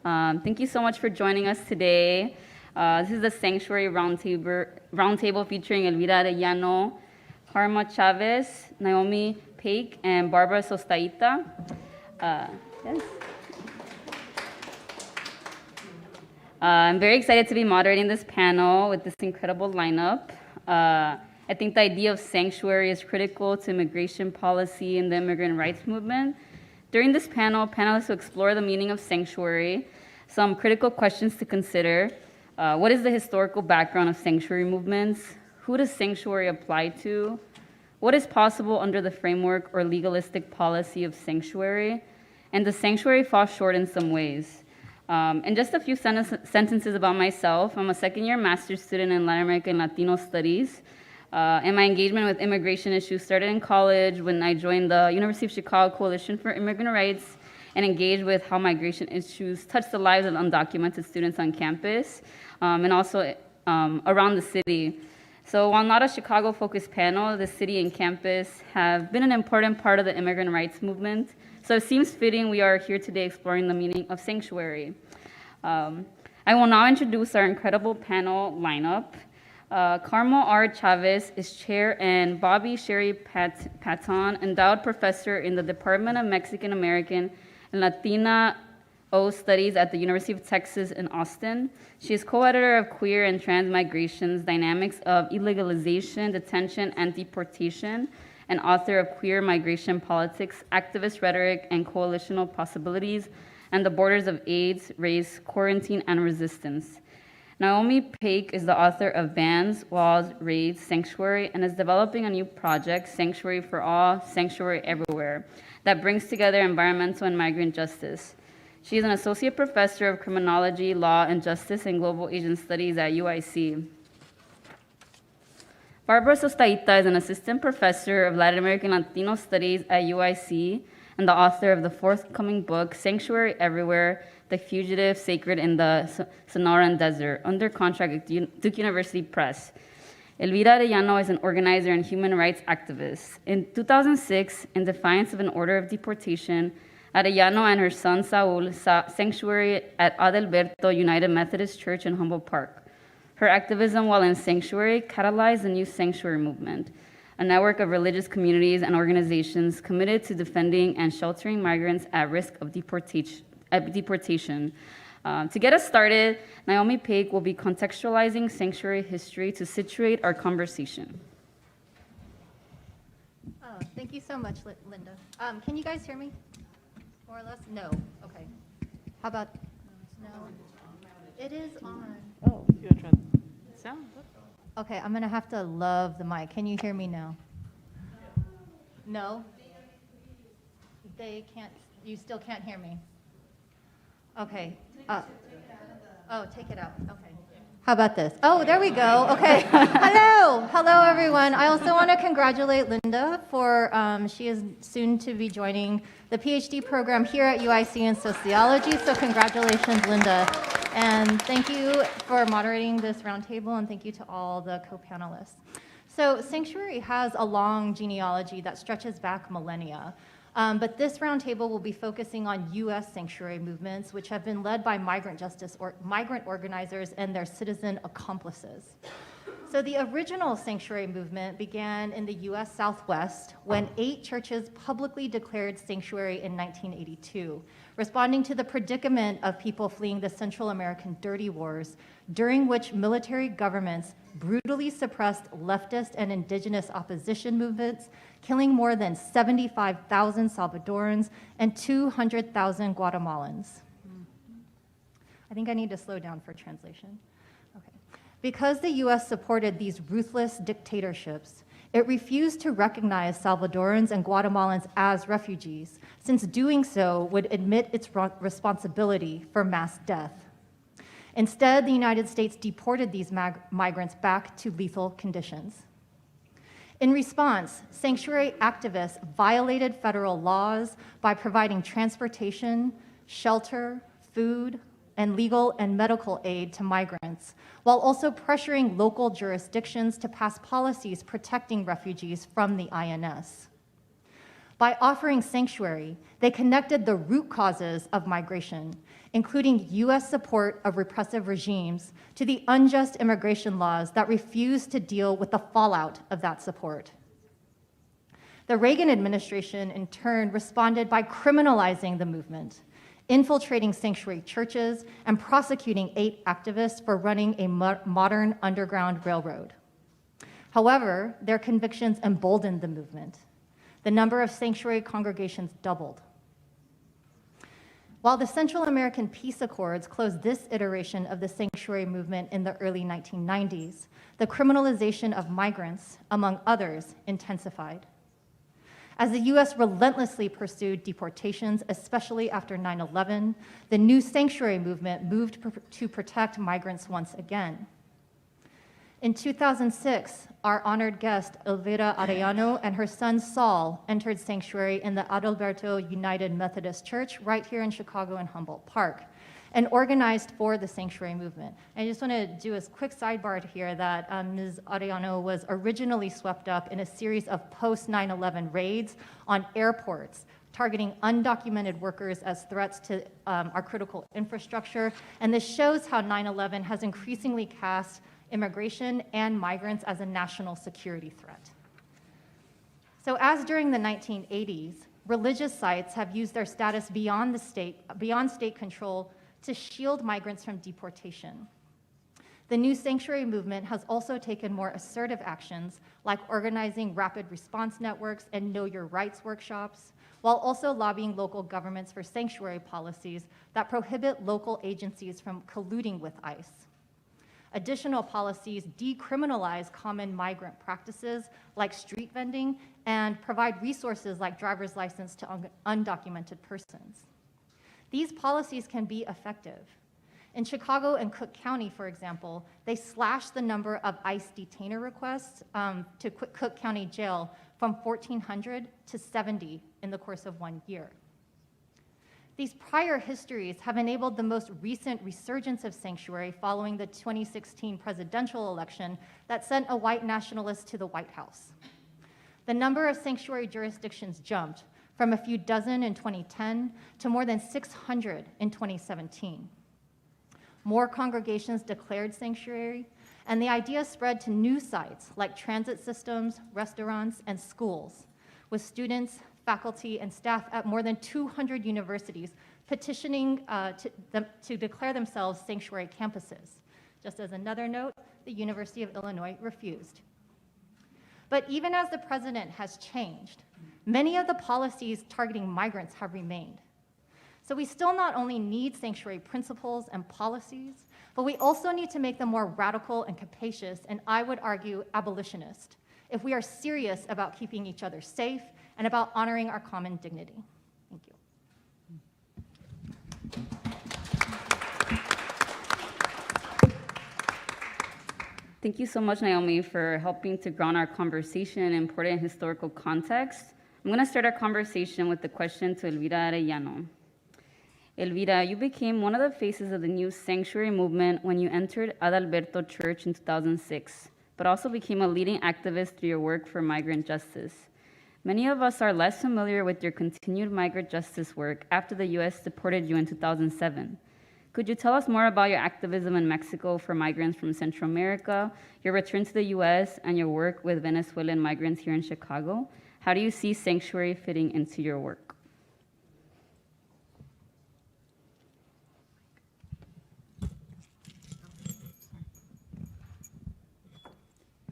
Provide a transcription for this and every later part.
Thank you so much for joining us today. This is the Sanctuary Roundtable featuring Elvira Arellano, Karma Chavez, Naomi Paik, and Barbara Sostaita. Yes. I'm very excited to be moderating this panel with this incredible lineup. I think the idea of sanctuary is critical to immigration policy and the immigrant rights movement. During this panel, panelists will explore the meaning of sanctuary, some critical questions to consider. What is the historical background of sanctuary movements? Who does sanctuary apply to? What is possible under the framework or legalistic policy of sanctuary? And does sanctuary fall short in some ways? And just a few sentences about myself. I'm a second-year master's student in Latin American and Latino studies. And my engagement with immigration issues started in college when I joined the University of Chicago Coalition for Immigrant Rights and engaged with how migration issues touch the lives of undocumented students on campus and also around the city. So while not a Chicago-focused panel, the city and campus have been an important part of the immigrant rights movement. So it seems fitting we are here today exploring the meaning of sanctuary. I will now introduce our incredible panel lineup. Carmel R. Chavez is chair and Bobby Sherry Patton, endowed professor in the Department of Mexican American and Latina Studies at the University of Texas in Austin. She is co-editor of Queer and Trans Migrations, Dynamics of Illegalization, Detention, and Deportation, and author of Queer Migration Politics, Activist Rhetoric, and Coalitional Possibilities, and the Borders of AIDS, Race, Quarantine, and Resistance. Naomi Paik is the author of Bans, Walls, Raids, Sanctuary, and is developing a new project, Sanctuary for All, Sanctuary Everywhere, that brings together environmental and migrant justice. She is an associate professor of criminology, law, and justice and global Asian studies at UIC. Barbara Sostaita is an assistant professor of Latin American Latino studies at UIC and the author of the forthcoming book, Sanctuary Everywhere, The Fugitive Sacred in the Sonoran Desert, under contract at Duke University Press. Elvira Arellano is an organizer and human rights activist. In 2006, in defiance of an order of deportation, Arellano and her son Saul sought sanctuary at Adalberto United Methodist Church in Humboldt Park. Her activism while in sanctuary catalyzed the new sanctuary movement, a network of religious communities and organizations committed to defending and sheltering migrants at risk of deportation. To get us started, Naomi Paik will be contextualizing sanctuary history to situate our conversation. Oh, thank you so much, Lynda. Can you guys hear me? More or less? No. Okay. How about no? It is on. Oh, you want to try the sound? Okay, I'm gonna have to love the mic. Can you hear me now? No? They can't, you still can't hear me? Okay. Oh, take it out, okay. How about this? Oh, there we go, okay. Hello everyone. I also wanna congratulate Lynda for, she is soon to be joining the PhD program here at UIC in sociology, so congratulations, Lynda. And thank you for moderating this roundtable, and thank you to all the co-panelists. So Sanctuary has a long genealogy that stretches back millennia, but this roundtable will be focusing on US sanctuary movements, which have been led by migrant justice or migrant organizers and their citizen accomplices. So the original sanctuary movement began in the US Southwest when 8 churches publicly declared sanctuary in 1982, responding to the predicament of people fleeing the Central American dirty wars, during which military governments brutally suppressed leftist and indigenous opposition movements, killing more than 75,000 Salvadorans and 200,000 Guatemalans. I think I need to slow down for translation. Okay. Because the US supported these ruthless dictatorships, it refused to recognize Salvadorans and Guatemalans as refugees, since doing so would admit its responsibility for mass death. Instead, the United States deported these migrants back to lethal conditions. In response, sanctuary activists violated federal laws by providing transportation, shelter, food, and legal and medical aid to migrants, while also pressuring local jurisdictions to pass policies protecting refugees from the INS. By offering sanctuary, they connected the root causes of migration, including U.S. support of repressive regimes, to the unjust immigration laws that refuse to deal with the fallout of that support. The Reagan administration, in turn, responded by criminalizing the movement, infiltrating sanctuary churches, and prosecuting 8 activists for running a modern underground railroad. However, their convictions emboldened the movement. The number of sanctuary congregations doubled. While the Central American Peace Accords closed this iteration of the sanctuary movement in the early 1990s, the criminalization of migrants, among others, intensified. As the U.S. relentlessly pursued deportations, especially after 9/11, the new sanctuary movement moved to protect migrants once again. In 2006, our honored guest, Elvira Arellano, and her son Saul entered sanctuary in the Adalberto United Methodist Church right here in Chicago in Humboldt Park, and organized for the sanctuary movement. I just want to do a quick sidebar here that Ms. Arellano was originally swept up in a series of post-9/11 raids on airports, targeting undocumented workers as threats to our critical infrastructure. And this shows how 9/11 has increasingly cast immigration and migrants as a national security threat. So as during the 1980s, religious sites have used their status beyond state control to shield migrants from deportation. The new sanctuary movement has also taken more assertive actions, like organizing rapid response networks and know your rights workshops, while also lobbying local governments for sanctuary policies that prohibit local agencies from colluding with ICE. Additional policies decriminalize common migrant practices like street vending and provide resources like driver's license to undocumented persons. These policies can be effective. In Chicago and Cook County, for example, they slashed the number of ICE detainer requests to Cook County Jail from 1,400 to 70 in the course of 1 year. These prior histories have enabled the most recent resurgence of sanctuary following the 2016 presidential election that sent a white nationalist to the White House. The number of sanctuary jurisdictions jumped from a few dozen in 2010 to more than 600 in 2017. More congregations declared sanctuary, and the idea spread to new sites like transit systems, restaurants, and schools, with students, faculty, and staff at more than 200 universities petitioning to declare themselves sanctuary campuses. Just as another note, the University of Illinois refused. But even as the president has changed, many of the policies targeting migrants have remained. So we still not only need sanctuary principles and policies, but we also need to make them more radical and capacious, and I would argue abolitionist, if we are serious about keeping each other safe and about honoring our common dignity. Thank you. Thank you so much, Naomi, for helping to ground our conversation in important historical context. I'm going to start our conversation with the question to Elvira Arellano. Elvira, you became one of the faces of the new sanctuary movement when you entered Adalberto Church in 2006, but also became a leading activist through your work for migrant justice. Many of us are less familiar with your continued migrant justice work after the U.S. deported you in 2007. Could you tell us more about your activism in Mexico for migrants from Central America, your return to the U.S., and your work with Venezuelan migrants here in Chicago? How do you see sanctuary fitting into your work?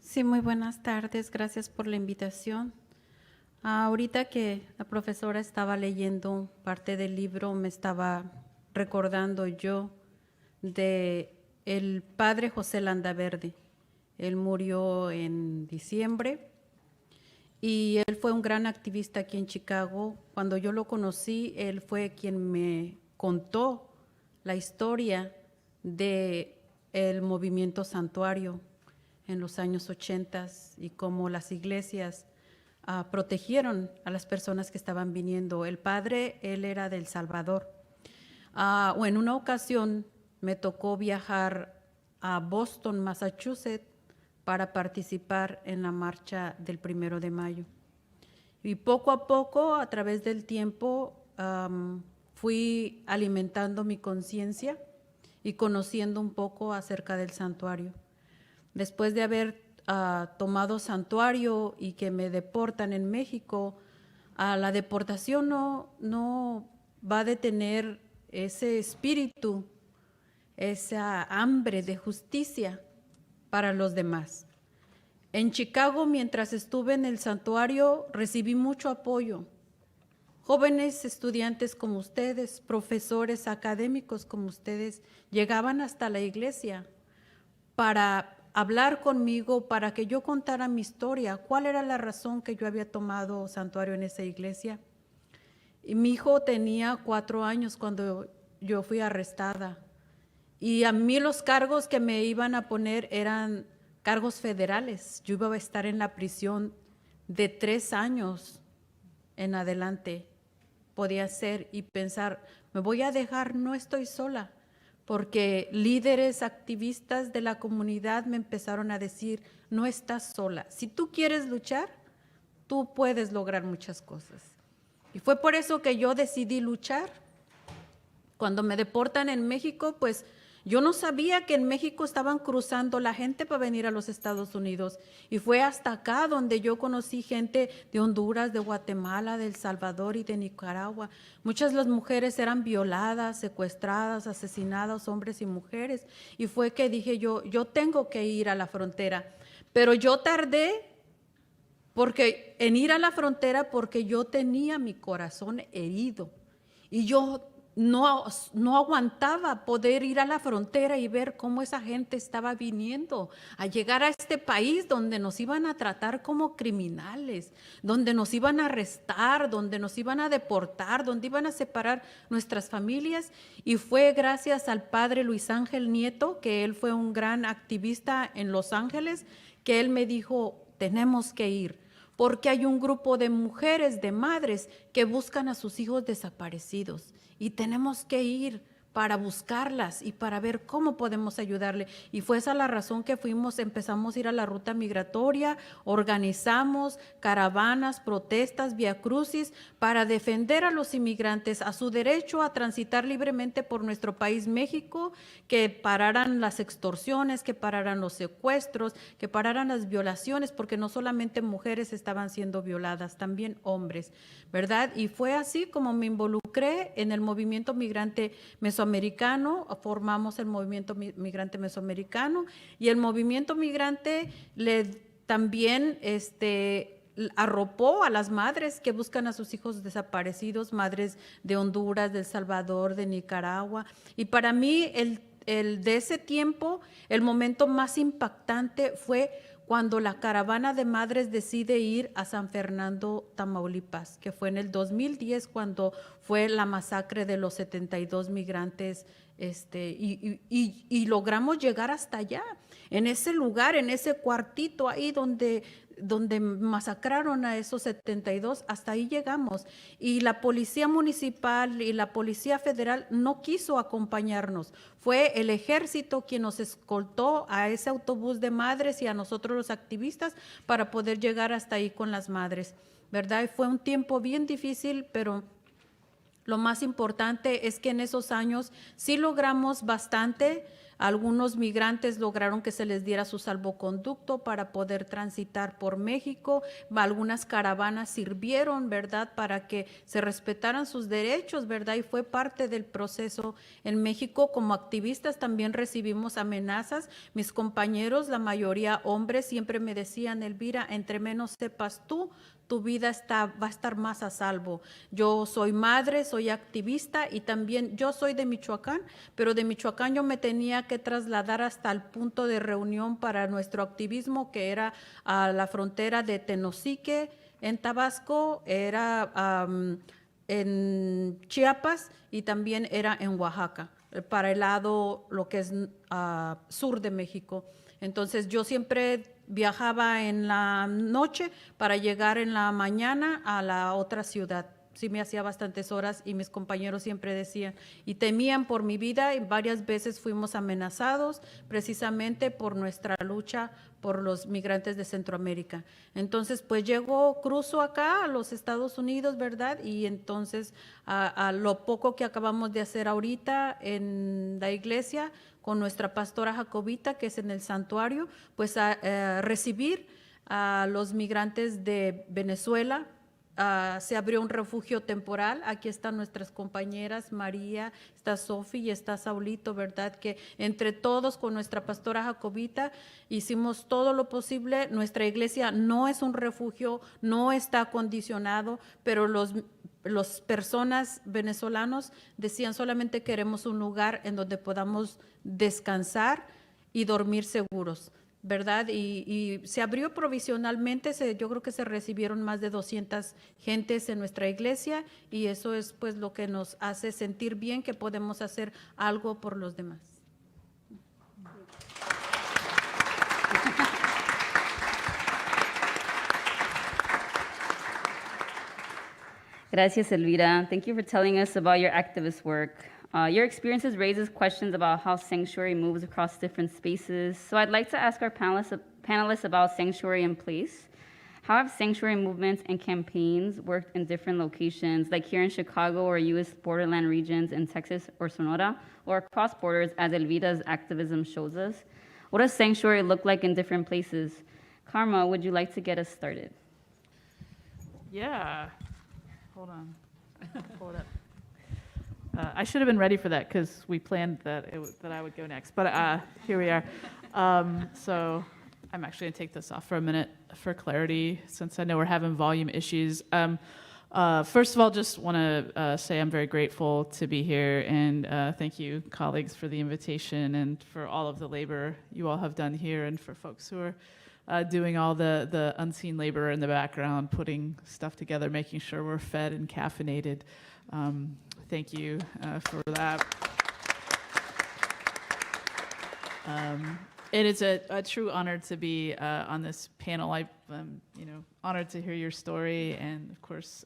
Sí, muy buenas tardes. Gracias por la invitación. Ahorita que la profesora estaba leyendo parte del libro, me estaba recordando yo de el padre José Landaverde. Él murió en diciembre y él fue un gran activista aquí en Chicago. Cuando yo lo conocí, él fue quien me contó la historia del movimiento santuario en los años 80 y cómo las iglesias protegieron a las personas que estaban viniendo. El padre, él era de El Salvador. En una ocasión me tocó viajar a Boston, Massachusetts, para participar en la marcha del 1 de mayo. Y poco a poco, a través del tiempo, fui alimentando mi conciencia y conociendo un poco acerca del santuario. Después de haber tomado santuario y que me deportan en México, la deportación no va a detener ese espíritu, esa hambre de justicia para los demás. En Chicago, mientras estuve en el santuario, recibí mucho apoyo. Jóvenes estudiantes como ustedes, profesores académicos como ustedes, llegaban hasta la iglesia para hablar conmigo, para que yo contara mi historia, cuál era la razón que yo había tomado santuario en esa iglesia. Y mi hijo tenía 4 años cuando yo fui arrestada. Y a mí los cargos que me iban a poner eran cargos federales. Yo iba a estar en la prisión de 3 años en adelante. Podía ser y pensar, me voy a dejar, no estoy sola, porque líderes activistas de la comunidad me empezaron a decir, no estás sola. Si tú quieres luchar, tú puedes lograr muchas cosas. Y fue por eso que yo decidí luchar. Cuando me deportan en México, pues yo no sabía que en México estaban cruzando la gente para venir a los Estados Unidos. Y fue hasta acá donde yo conocí gente de Honduras, de Guatemala, de El Salvador y de Nicaragua. Muchas de las mujeres eran violadas, secuestradas, asesinadas, hombres y mujeres. Y fue que dije yo tengo que ir a la frontera. Pero yo tardé en ir a la frontera porque yo tenía mi corazón herido. Y yo no aguantaba poder ir a la frontera y ver cómo esa gente estaba viniendo a llegar a este país donde nos iban a tratar como criminales, donde nos iban a arrestar, donde nos iban a deportar, donde iban a separar nuestras familias. Y fue gracias al padre Luis Ángel Nieto, que él fue un gran activista en Los Ángeles, que él me dijo, tenemos que ir, porque hay un grupo de mujeres, de madres, que buscan a sus hijos desaparecidos. Y tenemos que ir para buscarlas y para ver cómo podemos ayudarle. Y fue esa la razón que empezamos a ir a la ruta migratoria, organizamos caravanas, protestas, viacrucis, para defender a los inmigrantes, a su derecho a transitar libremente por nuestro país México, que pararan las extorsiones, que pararan los secuestros, que pararan las violaciones, porque no solamente mujeres estaban siendo violadas, también hombres, ¿verdad? Y fue así como me involucré en el movimiento migrante mesoamericano, formamos el movimiento migrante mesoamericano, y el movimiento migrante también arropó a las madres que buscan a sus hijos desaparecidos, madres de Honduras, de El Salvador, de Nicaragua. Y para mí de ese tiempo, el momento más impactante fue cuando la caravana de madres decide ir a San Fernando, Tamaulipas, que fue en el 2010 cuando fue la masacre de los 72 migrantes, y logramos llegar hasta allá, en ese lugar, en ese cuartito ahí donde masacraron a esos 72, hasta ahí llegamos. Y la policía municipal y la policía federal no quiso acompañarnos. Fue el ejército quien nos escoltó a ese autobús de madres y a nosotros los activistas para poder llegar hasta ahí con las madres, ¿verdad? Y fue un tiempo bien difícil, pero lo más importante es que en esos años sí logramos bastante. Algunos migrantes lograron que se les diera su salvoconducto para poder transitar por México. Algunas caravanas sirvieron, ¿verdad?, para que se respetaran sus derechos, ¿verdad? Y fue parte del proceso en México. Como activistas también recibimos amenazas. Mis compañeros, la mayoría hombres, siempre me decían, Elvira, entre menos sepas tú, tu vida va a estar más a salvo. Yo soy madre, soy activista y también yo soy de Michoacán, pero de Michoacán yo me tenía que trasladar hasta el punto de reunión para nuestro activismo, que era a la frontera de Tenosique, en Tabasco, era en Chiapas y también era en Oaxaca, para el lado, lo que es sur de México. Entonces yo siempre viajaba en la noche para llegar en la mañana a la otra ciudad. sí me hacía bastantes horas y mis compañeros siempre decían, y temían por mi vida y varias veces fuimos amenazados precisamente por nuestra lucha por los migrantes de Centroamérica. Entonces, pues cruzo acá a los Estados Unidos, ¿verdad? Y entonces a lo poco que acabamos de hacer ahorita en la iglesia con nuestra pastora jacobita, que es en el santuario, pues a recibir a los migrantes de Venezuela. Se abrió un refugio temporal. Aquí están nuestras compañeras, María, está Sofi y está Saulito, ¿verdad? Que entre todos con nuestra pastora jacobita hicimos todo lo posible. Nuestra iglesia no es un refugio, no está acondicionado, pero los personas venezolanos decían solamente queremos un lugar en donde podamos descansar y dormir seguros, ¿verdad? Y se abrió provisionalmente, yo creo que se recibieron más de 200 gentes en nuestra iglesia y eso es pues lo que nos hace sentir bien que podemos hacer algo por los demás. Gracias, Elvira. Thank you for telling us about your activist work. Your experiences raises questions about how sanctuary moves across different spaces. So I'd like to ask our panelists about sanctuary in place. How have sanctuary movements and campaigns worked in different locations, like here in Chicago or U.S. borderland regions in Texas or Sonora, or across borders, as Elvira's activism shows us? What does sanctuary look like in different places? Karma, would you like to get us started? Yeah. Hold on. Pull it up. I should have been ready for that because we planned that that I would go next, but here we are. So I'm actually going to take this off for a minute for clarity, since I know we're having volume issues. First of all, just want to say I'm very grateful to be here, and thank you, colleagues, for the invitation and for all of the labor you all have done here, and for folks who are doing all the unseen labor in the background, putting stuff together, making sure we're fed and caffeinated. Thank you for that. It is a true honor to be on this panel. I'm honored to hear your story, and of course,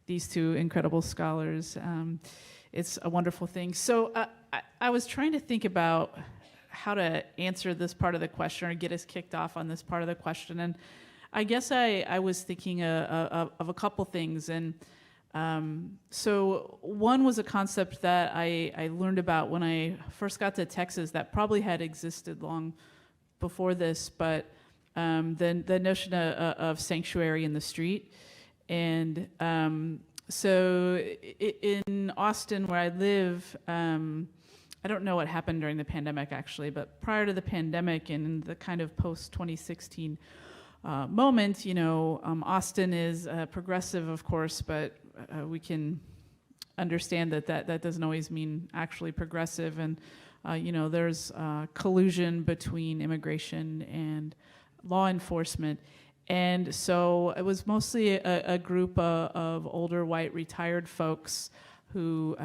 these two incredible scholars. It's a wonderful thing. So I was trying to think about how to answer this part of the question or get us kicked off on this part of the question. And I guess I was thinking of a couple things. And so one was a concept that I learned about when I first got to Texas that probably had existed long before this, but the notion of sanctuary in the street. And so in Austin, where I live, I don't know what happened during the pandemic, actually, but prior to the pandemic and in the kind of post-2016 moment, Austin is progressive, of course, but we can understand that doesn't always mean actually progressive. And, there's collusion between immigration and law enforcement. And so it was mostly a group of older white retired folks who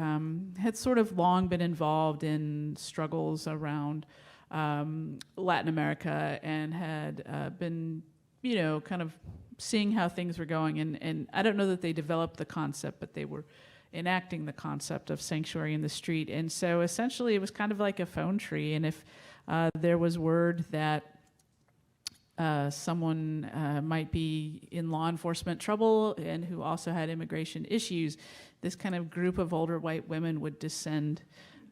had sort of long been involved in struggles around Latin America and had been, kind of seeing how things were going. And I don't know that they developed the concept, but they were enacting the concept of sanctuary in the street. And so essentially it was kind of like a phone tree. And if there was word that someone might be in law enforcement trouble and who also had immigration issues, this kind of group of older white women would descend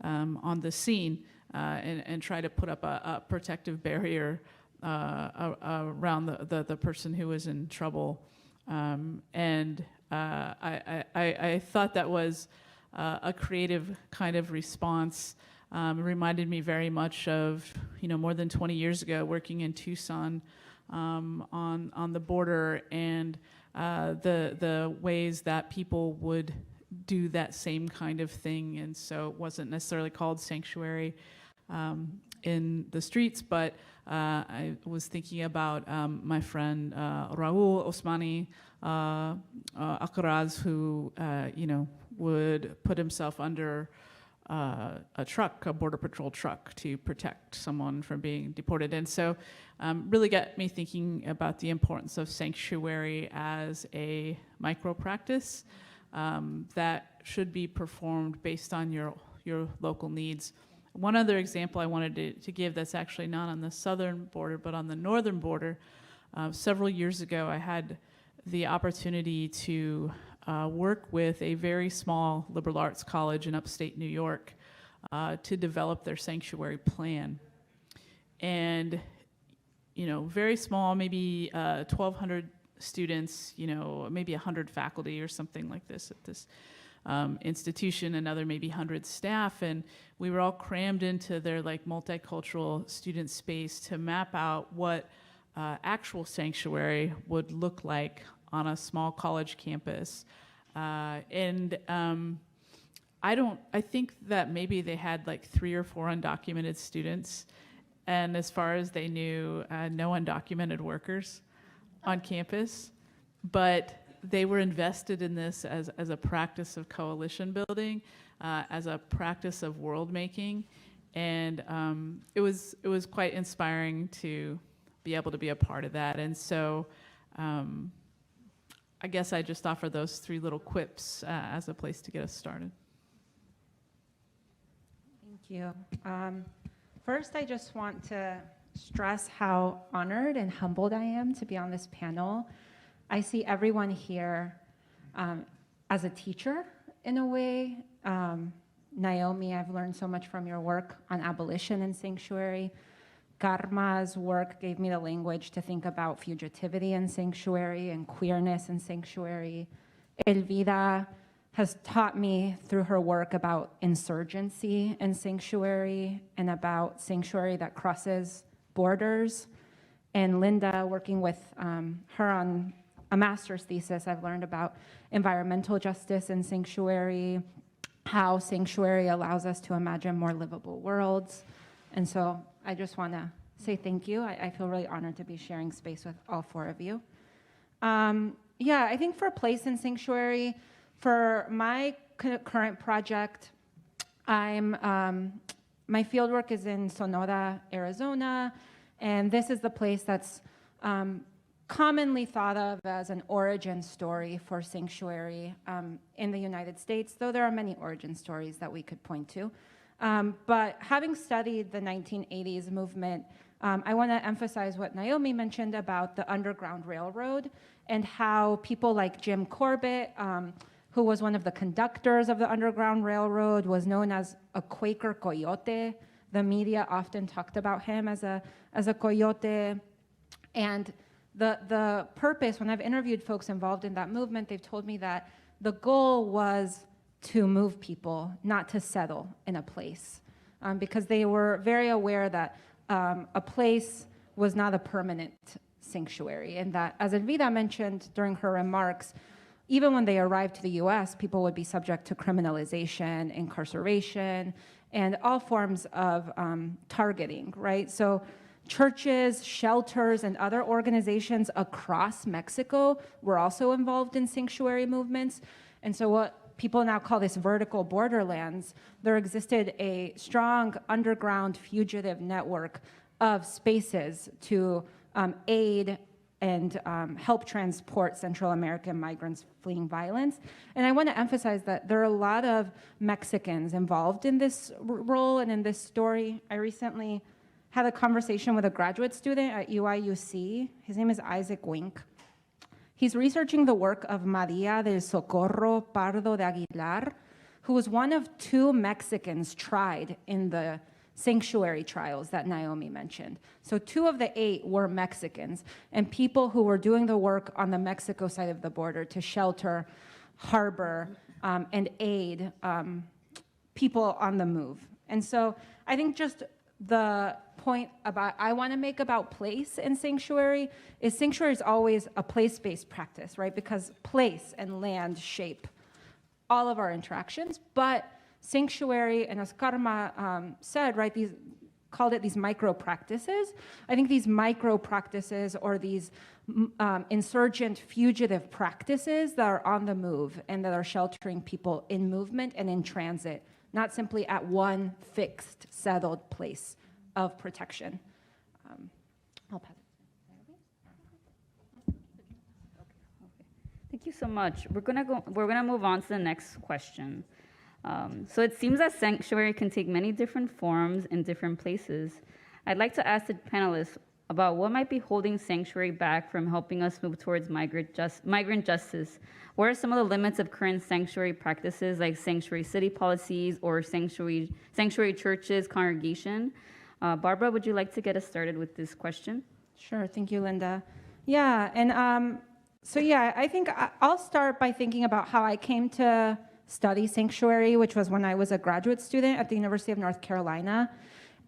on the scene and try to put up a protective barrier around the person who was in trouble. And I thought that was a creative kind of response. It reminded me very much of, more than 20 years ago working in Tucson on the border, and the ways that people would do that same kind of thing. And so it wasn't necessarily called sanctuary in the streets, but I was thinking about my friend Raul Osmani Akaraz, who would put himself under a truck, a border patrol truck, to protect someone from being deported. And so really got me thinking about the importance of sanctuary as a micro practice that should be performed based on your local needs. One other example I wanted to give that's actually not on the southern border, but on the northern border. Several years ago, I had the opportunity to work with a very small liberal arts college in upstate New York to develop their sanctuary plan. And, very small, maybe 1,200 students, maybe 100 faculty or something like this at this institution, another maybe 100 staff, and we were all crammed into their multicultural student space to map out what actual sanctuary would look like on a small college campus. I think that maybe they had 3 or 4 undocumented students, and as far as they knew, no undocumented workers on campus, but they were invested in this as a practice of coalition building, as a practice of world making, and it was quite inspiring to be able to be a part of that. And so I guess I just offer those 3 little quips as a place to get us started. Thank you. First, I just want to stress how honored and humbled I am to be on this panel. I see everyone here as a teacher in a way. Naomi, I've learned so much from your work on abolition and sanctuary. Karma's work gave me the language to think about fugitivity and sanctuary and queerness and sanctuary. Elvira has taught me through her work about insurgency and sanctuary and about sanctuary that crosses borders. And Lynda, working with her on a master's thesis, I've learned about environmental justice and sanctuary, how sanctuary allows us to imagine more livable worlds. And so I just want to say thank you. I feel really honored to be sharing space with all 4 of you. I think for place in sanctuary, for my current project, my fieldwork is in Sonora, Arizona, and this is the place that's commonly thought of as an origin story for sanctuary in the United States, though there are many origin stories that we could point to. But having studied the 1980s movement, I want to emphasize what Naomi mentioned about the Underground Railroad and how people like Jim Corbett, who was one of the conductors of the Underground Railroad, was known as a Quaker coyote. The media often talked about him as a coyote. And the purpose, when I've interviewed folks involved in that movement, they've told me that the goal was to move people, not to settle in a place, because they were very aware that a place was not a permanent sanctuary, and that, as Elvira mentioned during her remarks, even when they arrived to the US, people would be subject to criminalization, incarceration, and all forms of targeting, right? So churches, shelters, and other organizations across Mexico were also involved in sanctuary movements. And so what people now call this vertical borderlands, there existed a strong underground fugitive network of spaces to aid and help transport Central American migrants fleeing violence. And I want to emphasize that there are a lot of Mexicans involved in this role and in this story. I recently had a conversation with a graduate student at UIUC. His name is Isaac Wink. He's researching the work of Maria del Socorro Pardo de Aguilar, who was one of 2 Mexicans tried in the sanctuary trials that Naomi mentioned. So 2 of the 8 were Mexicans and people who were doing the work on the Mexico side of the border to shelter, harbor, and aid people on the move. And so I think just the point I want to make about place in sanctuary is always a place-based practice, right? Because place and land shape all of our interactions, but sanctuary, and as Karma said, right, called it these micro practices. I think these micro practices or these insurgent fugitive practices that are on the move and that are sheltering people in movement and in transit, not simply at one fixed, settled place of protection. I'll pass it. Thank you so much. We're gonna move on to the next question. So it seems that sanctuary can take many different forms in different places. I'd like to ask the panelists about what might be holding sanctuary back from helping us move towards migrant justice. What are some of the limits of current sanctuary practices like sanctuary city policies or sanctuary churches, congregation? Barbara, would you like to get us started with this question? Sure, thank you, Lynda. Yeah, and I think I'll start by thinking about how I came to study sanctuary, which was when I was a graduate student at the University of North Carolina.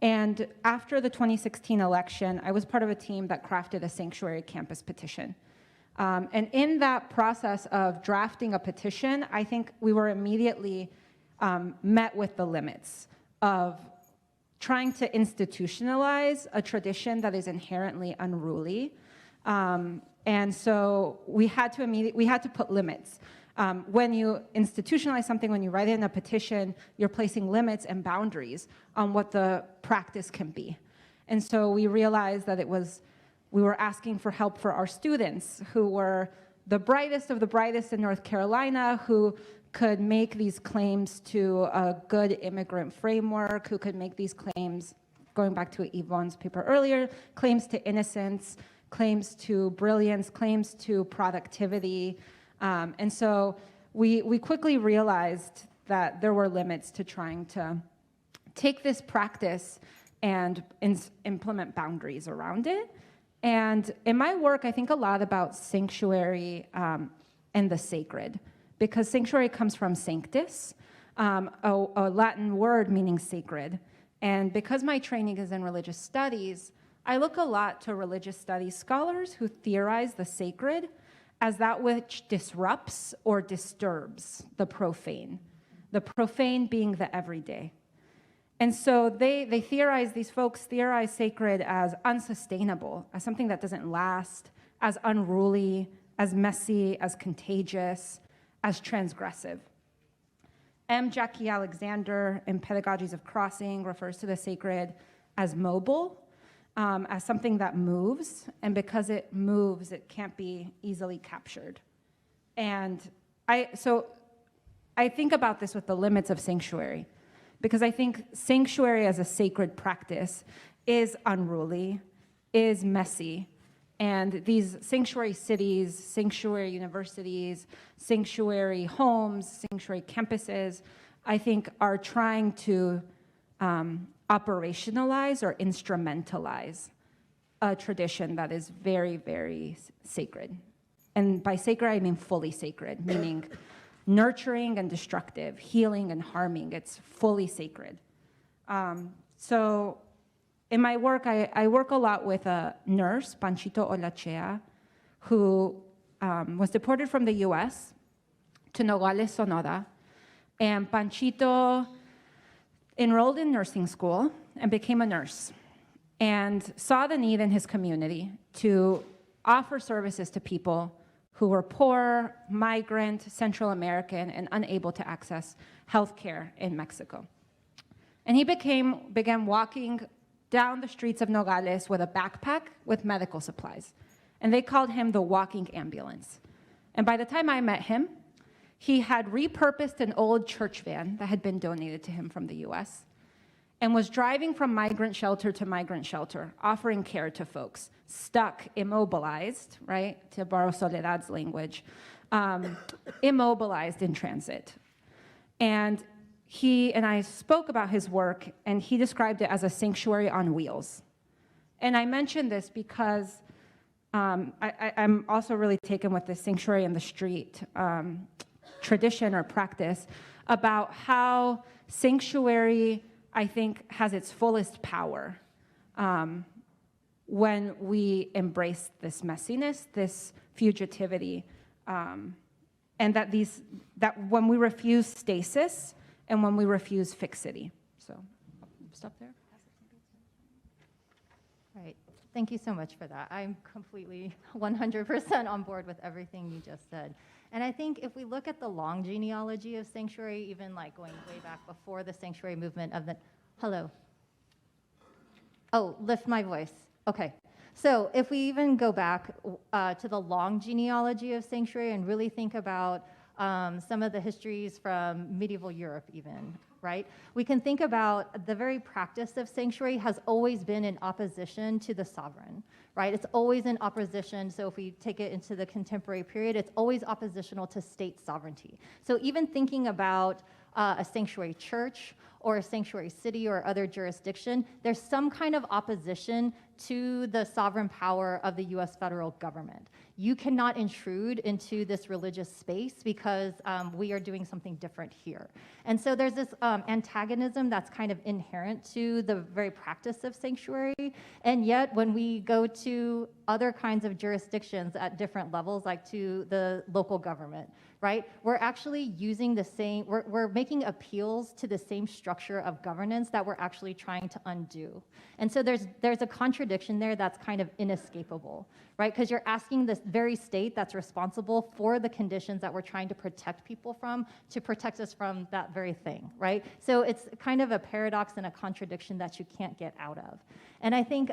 And after the 2016 election, I was part of a team that crafted a sanctuary campus petition. And in that process of drafting a petition, I think we were immediately met with the limits of trying to institutionalize a tradition that is inherently unruly. And so we had to put limits. When you institutionalize something, when you write it in a petition, you're placing limits and boundaries on what the practice can be. And so we realized that we were asking for help for our students who were the brightest of the brightest in North Carolina, who could make these claims to a good immigrant framework, who could make these claims, going back to Yvonne's paper earlier, claims to innocence, claims to brilliance, claims to productivity. And so we quickly realized that there were limits to trying to take this practice and implement boundaries around it. And in my work, I think a lot about sanctuary and the sacred, because sanctuary comes from sanctus, a Latin word meaning sacred. And because my training is in religious studies, I look a lot to religious studies scholars who theorize the sacred as that which disrupts or disturbs the profane being the everyday. And so these folks theorize sacred as unsustainable, as something that doesn't last, as unruly, as messy, as contagious, as transgressive. M. Jackie Alexander in Pedagogies of Crossing refers to the sacred as mobile, as something that moves, and because it moves, it can't be easily captured. And I think about this with the limits of sanctuary, because I think sanctuary as a sacred practice is unruly, is messy, and these sanctuary cities, sanctuary universities, sanctuary homes, sanctuary campuses, I think are trying to operationalize or instrumentalize a tradition that is very, very sacred. And by sacred, I mean fully sacred, meaning nurturing and destructive, healing and harming. It's fully sacred. So in my work, I work a lot with a nurse, Panchito Olachea, who was deported from the US to Nogales, Sonora. And Panchito enrolled in nursing school and became a nurse and saw the need in his community to offer services to people who were poor, migrant, Central American, and unable to access healthcare in Mexico. And he began walking down the streets of Nogales with a backpack with medical supplies. And they called him the walking ambulance. And by the time I met him, he had repurposed an old church van that had been donated to him from the US and was driving from migrant shelter to migrant shelter, offering care to folks stuck, immobilized, right, to borrow Soledad's language, immobilized in transit. And he and I spoke about his work, and he described it as a sanctuary on wheels. And I mention this because I'm also really taken with this sanctuary in the street tradition or practice about how sanctuary, I think, has its fullest power when we embrace this messiness, this fugitivity, and that when we refuse stasis and when we refuse fixity. So I'll stop there. Right. Thank you so much for that. I'm completely 100% on board with everything you just said. And I think if we look at the long genealogy of sanctuary, even like going way back before the sanctuary movement of the, hello. Oh, lift my voice. Okay. So if we even go back to the long genealogy of sanctuary and really think about some of the histories from medieval Europe even, right? We can think about the very practice of sanctuary has always been in opposition to the sovereign, right? It's always in opposition. So if we take it into the contemporary period, it's always oppositional to state sovereignty. So even thinking about a sanctuary church or a sanctuary city or other jurisdiction, there's some kind of opposition to the sovereign power of the US federal government. You cannot intrude into this religious space because we are doing something different here. And so there's this antagonism that's kind of inherent to the very practice of sanctuary. And yet when we go to other kinds of jurisdictions at different levels, like to the local government, right? We're actually using the same, we're making appeals to the same structure of governance that we're actually trying to undo. And so there's a contradiction there that's kind of inescapable, right? Because you're asking this very state that's responsible for the conditions that we're trying to protect people from to protect us from that very thing, right? So it's kind of a paradox and a contradiction that you can't get out of. And I think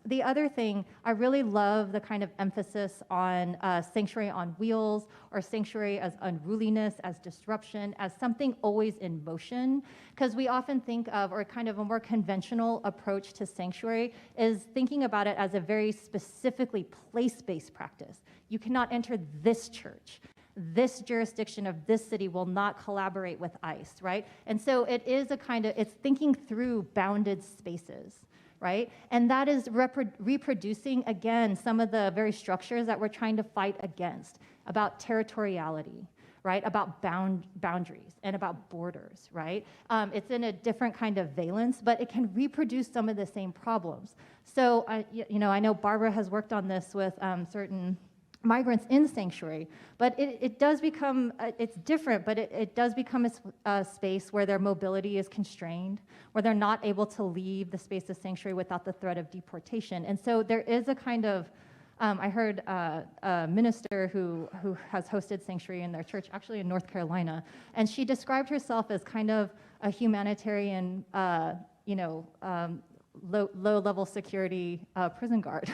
the other thing, I really love the kind of emphasis on sanctuary on wheels or sanctuary as unruliness, as disruption, as something always in motion. Because we often think of, or kind of a more conventional approach to sanctuary is thinking about it as a very specifically place-based practice. You cannot enter this church. This jurisdiction of this city will not collaborate with ICE, right? And so it is a kind of, it's thinking through bounded spaces, right? And that is reproducing, again, some of the very structures that we're trying to fight against, about territoriality, right? About boundaries and about borders, right? It's in a different kind of valence, but it can reproduce some of the same problems. So, I know Barbara has worked on this with certain migrants in sanctuary, but it does become, it's different, but it does become a space where their mobility is constrained, where they're not able to leave the space of sanctuary without the threat of deportation. And so there is a kind of, I heard a minister who has hosted sanctuary in their church, actually in North Carolina, and she described herself as kind of a humanitarian, low-level security prison guard.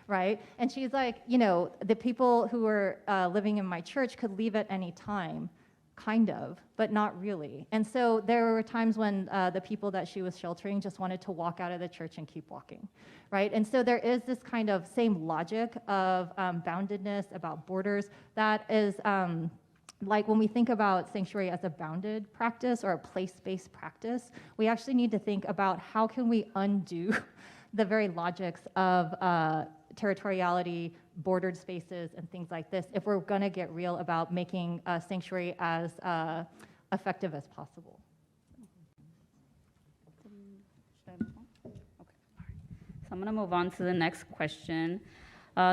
Right? And she's like, the people who were living in my church could leave at any time, kind of, but not really. And so there were times when the people that she was sheltering just wanted to walk out of the church and keep walking, right? And so there is this kind of same logic of boundedness, about borders, that is like when we think about sanctuary as a bounded practice or a place-based practice, we actually need to think about how can we undo the very logics of territoriality, bordered spaces, and things like this, if we're going to get real about making sanctuary as effective as possible. So I'm going to move on to the next question.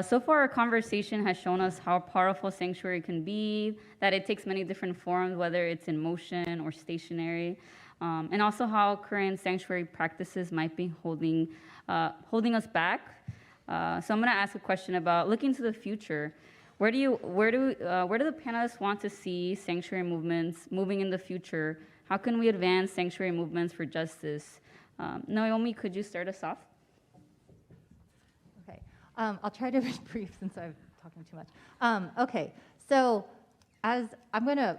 So far, our conversation has shown us how powerful sanctuary can be, that it takes many different forms, whether it's in motion or stationary, and also how current sanctuary practices might be holding us back. So I'm going to ask a question about looking to the future. Where do the panelists want to see sanctuary movements moving in the future? How can we advance sanctuary movements for justice? Naomi, could you start us off? Okay, I'll try to be brief since I'm talking too much. Okay, so as I'm going to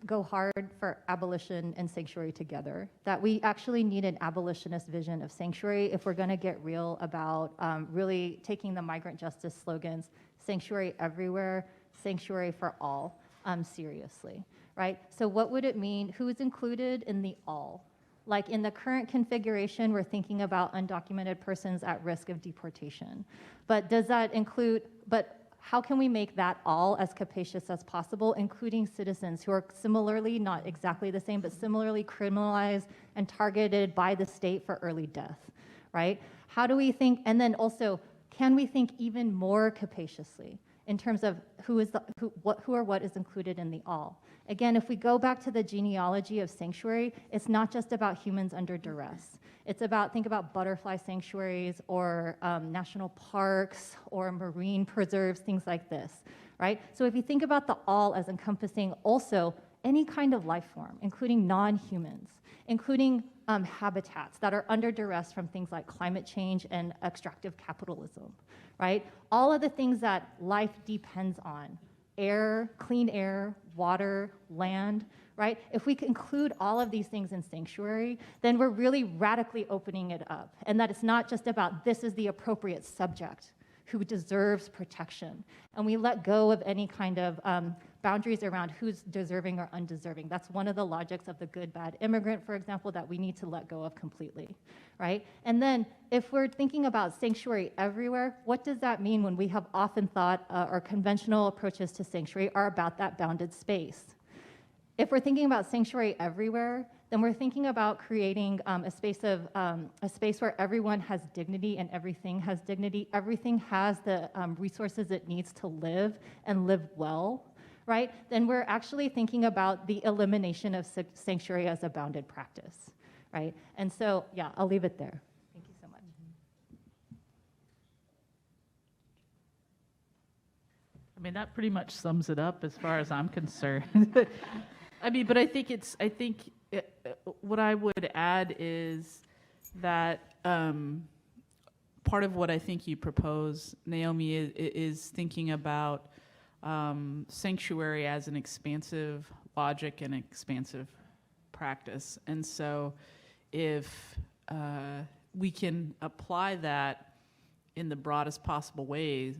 go hard for abolition and sanctuary together, that we actually need an abolitionist vision of sanctuary if we're going to get real about really taking the migrant justice slogans, sanctuary everywhere, sanctuary for all, seriously, right? So what would it mean? Who is included in the all? Like in the current configuration, we're thinking about undocumented persons at risk of deportation. But does that include, how can we make that all as capacious as possible, including citizens who are similarly, not exactly the same, but similarly criminalized and targeted by the state for early death, right? How do we think, and then also, can we think even more capaciously in terms of who or what is included in the all? Again, if we go back to the genealogy of sanctuary, it's not just about humans under duress. It's about, think about butterfly sanctuaries or national parks or marine preserves, things like this, right? So if you think about the all as encompassing also any kind of life form, including non-humans, including habitats that are under duress from things like climate change and extractive capitalism, right? All of the things that life depends on, air, clean air, water, land, right? If we include all of these things in sanctuary, then we're really radically opening it up. And that it's not just about this is the appropriate subject who deserves protection. And we let go of any kind of boundaries around who's deserving or undeserving. That's one of the logics of the good, bad immigrant, for example, that we need to let go of completely, right? And then if we're thinking about sanctuary everywhere, what does that mean when we have often thought or conventional approaches to sanctuary are about that bounded space? If we're thinking about sanctuary everywhere, then we're thinking about creating a space where everyone has dignity and everything has dignity. Everything has the resources it needs to live and live well, right? Then we're actually thinking about the elimination of sanctuary as a bounded practice, right? And so, yeah, I'll leave it there. Thank you so much. I mean, that pretty much sums it up as far as I'm concerned. I mean, but I think what I would add is that part of what I think you propose, Naomi, is thinking about sanctuary as an expansive logic and expansive practice. And so if we can apply that in the broadest possible way,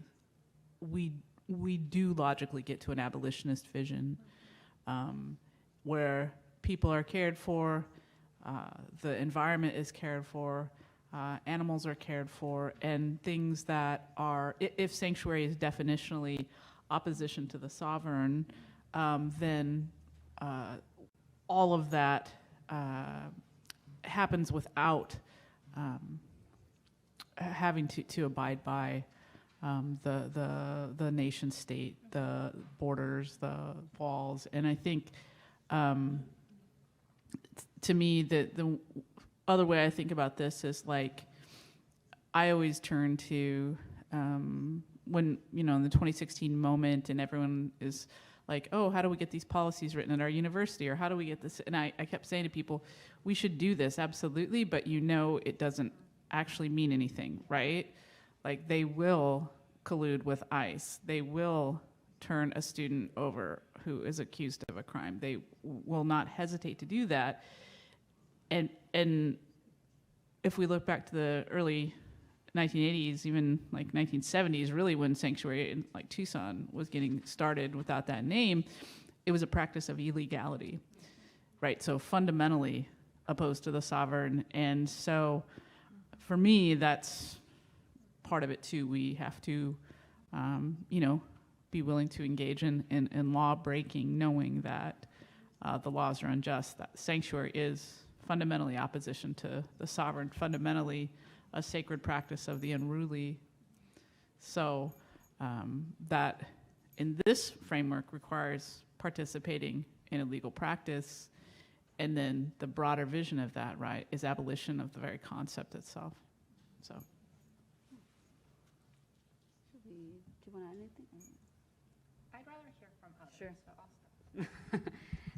we do logically get to an abolitionist vision where people are cared for, the environment is cared for, animals are cared for, and things that are, if sanctuary is definitionally opposition to the sovereign, then all of that happens without having to abide by the nation state, the borders, the walls. And I think to me, the other way I think about this is like, I always turn to when, in the 2016 moment and everyone is like, oh, how do we get these policies written at our university? Or how do we get this? And I kept saying to people, we should do this, absolutely, but it doesn't actually mean anything, right? Like, they will collude with ICE. They will turn a student over who is accused of a crime. They will not hesitate to do that. And if we look back to the early 1980s, even like 1970s, really when sanctuary in like Tucson was getting started without that name, it was a practice of illegality, right? So fundamentally opposed to the sovereign. And so for me, that's part of it too. We have to, be willing to engage in law breaking, knowing that the laws are unjust. That sanctuary is fundamentally opposition to the sovereign, fundamentally a sacred practice of the unruly. So that in this framework requires participating in a legal practice, and then the broader vision of that, right, is abolition of the very concept itself. So. Do you want to add anything? I'd rather hear from others. Sure. So I'll stop.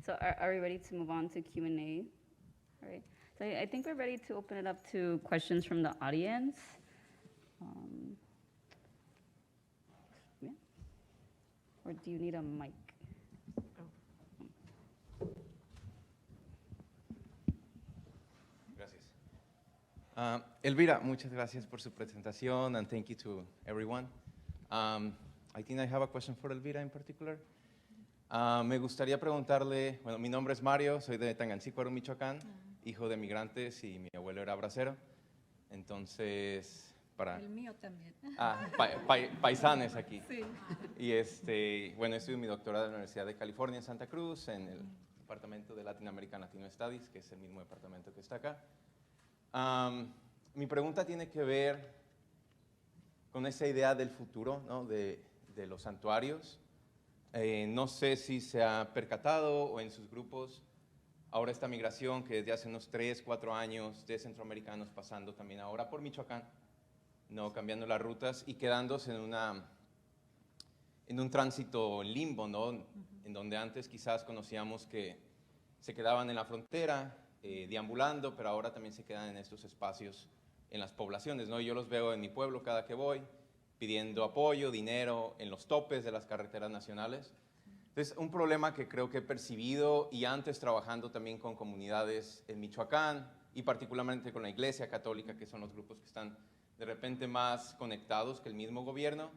So are we ready to move on to Q&A? All right. So I think we're ready to open it up to questions from the audience. Yeah. Or do you need a mic? Gracias. Elvira, muchas gracias por su presentación, and thank you to everyone. I think I have a question for Elvira in particular. Me gustaría preguntarle, bueno, mi nombre es Mario, soy de Tangancícuaro, Michoacán, hijo de migrantes y mi abuelo era bracero. Entonces, El mío también. Paisanes aquí. Sí. Y bueno, estudio mi doctorado en la Universidad de California en Santa Cruz, en el Departamento de Latin American Latino Studies, que es el mismo departamento que está acá. Mi pregunta tiene que ver con esa idea del futuro, ¿no? de los santuarios. No sé si se ha percatado o en sus grupos ahora esta migración que desde hace unos 3, 4 años de centroamericanos pasando también ahora por Michoacán, ¿no? Cambiando las rutas y quedándose en un tránsito limbo, ¿no? En donde antes quizás conocíamos que se quedaban en la frontera, deambulando, pero ahora también se quedan en estos espacios en las poblaciones, ¿no? Yo los veo en mi pueblo cada que voy, pidiendo apoyo, dinero, en los topes de las carreteras nacionales. Entonces, un problema que creo que he percibido y antes trabajando también con comunidades en Michoacán y particularmente con la Iglesia Católica, que son los grupos que están de repente más conectados que el mismo gobierno.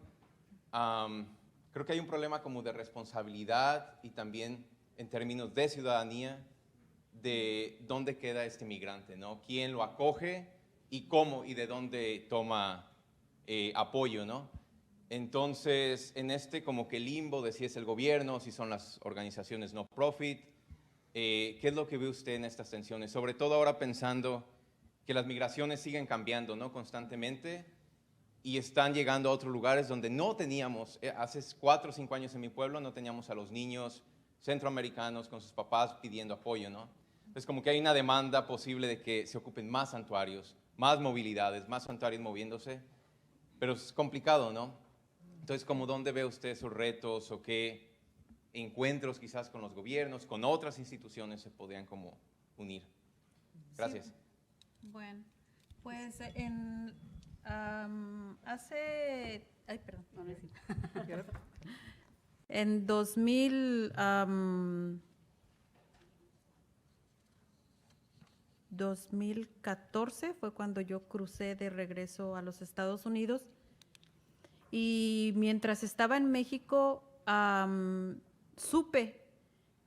Creo que hay un problema como de responsabilidad y también en términos de ciudadanía de dónde queda este migrante, ¿no? ¿Quién lo acoge y cómo y de dónde toma apoyo, ¿no? Entonces, en este como que limbo de si es el gobierno, si son las organizaciones no profit, ¿qué es lo que ve usted en estas tensiones? Sobre todo ahora pensando que las migraciones siguen cambiando, ¿no? Constantemente y están llegando a otros lugares donde no teníamos, hace 4 o 5 años en mi pueblo no teníamos a los niños centroamericanos con sus papás pidiendo apoyo, ¿no? Entonces como que hay una demanda posible de que se ocupen más santuarios, más movilidades, más santuarios moviéndose, pero es complicado, ¿no? Entonces, ¿cómo dónde ve usted esos retos o qué encuentros quizás con los gobiernos, con otras instituciones se podrían como unir? Gracias. Sí. Bueno, pues hace... Ay, perdón. No, no es- En 2014 fue cuando yo crucé de regreso a los Estados Unidos y mientras estaba en México supe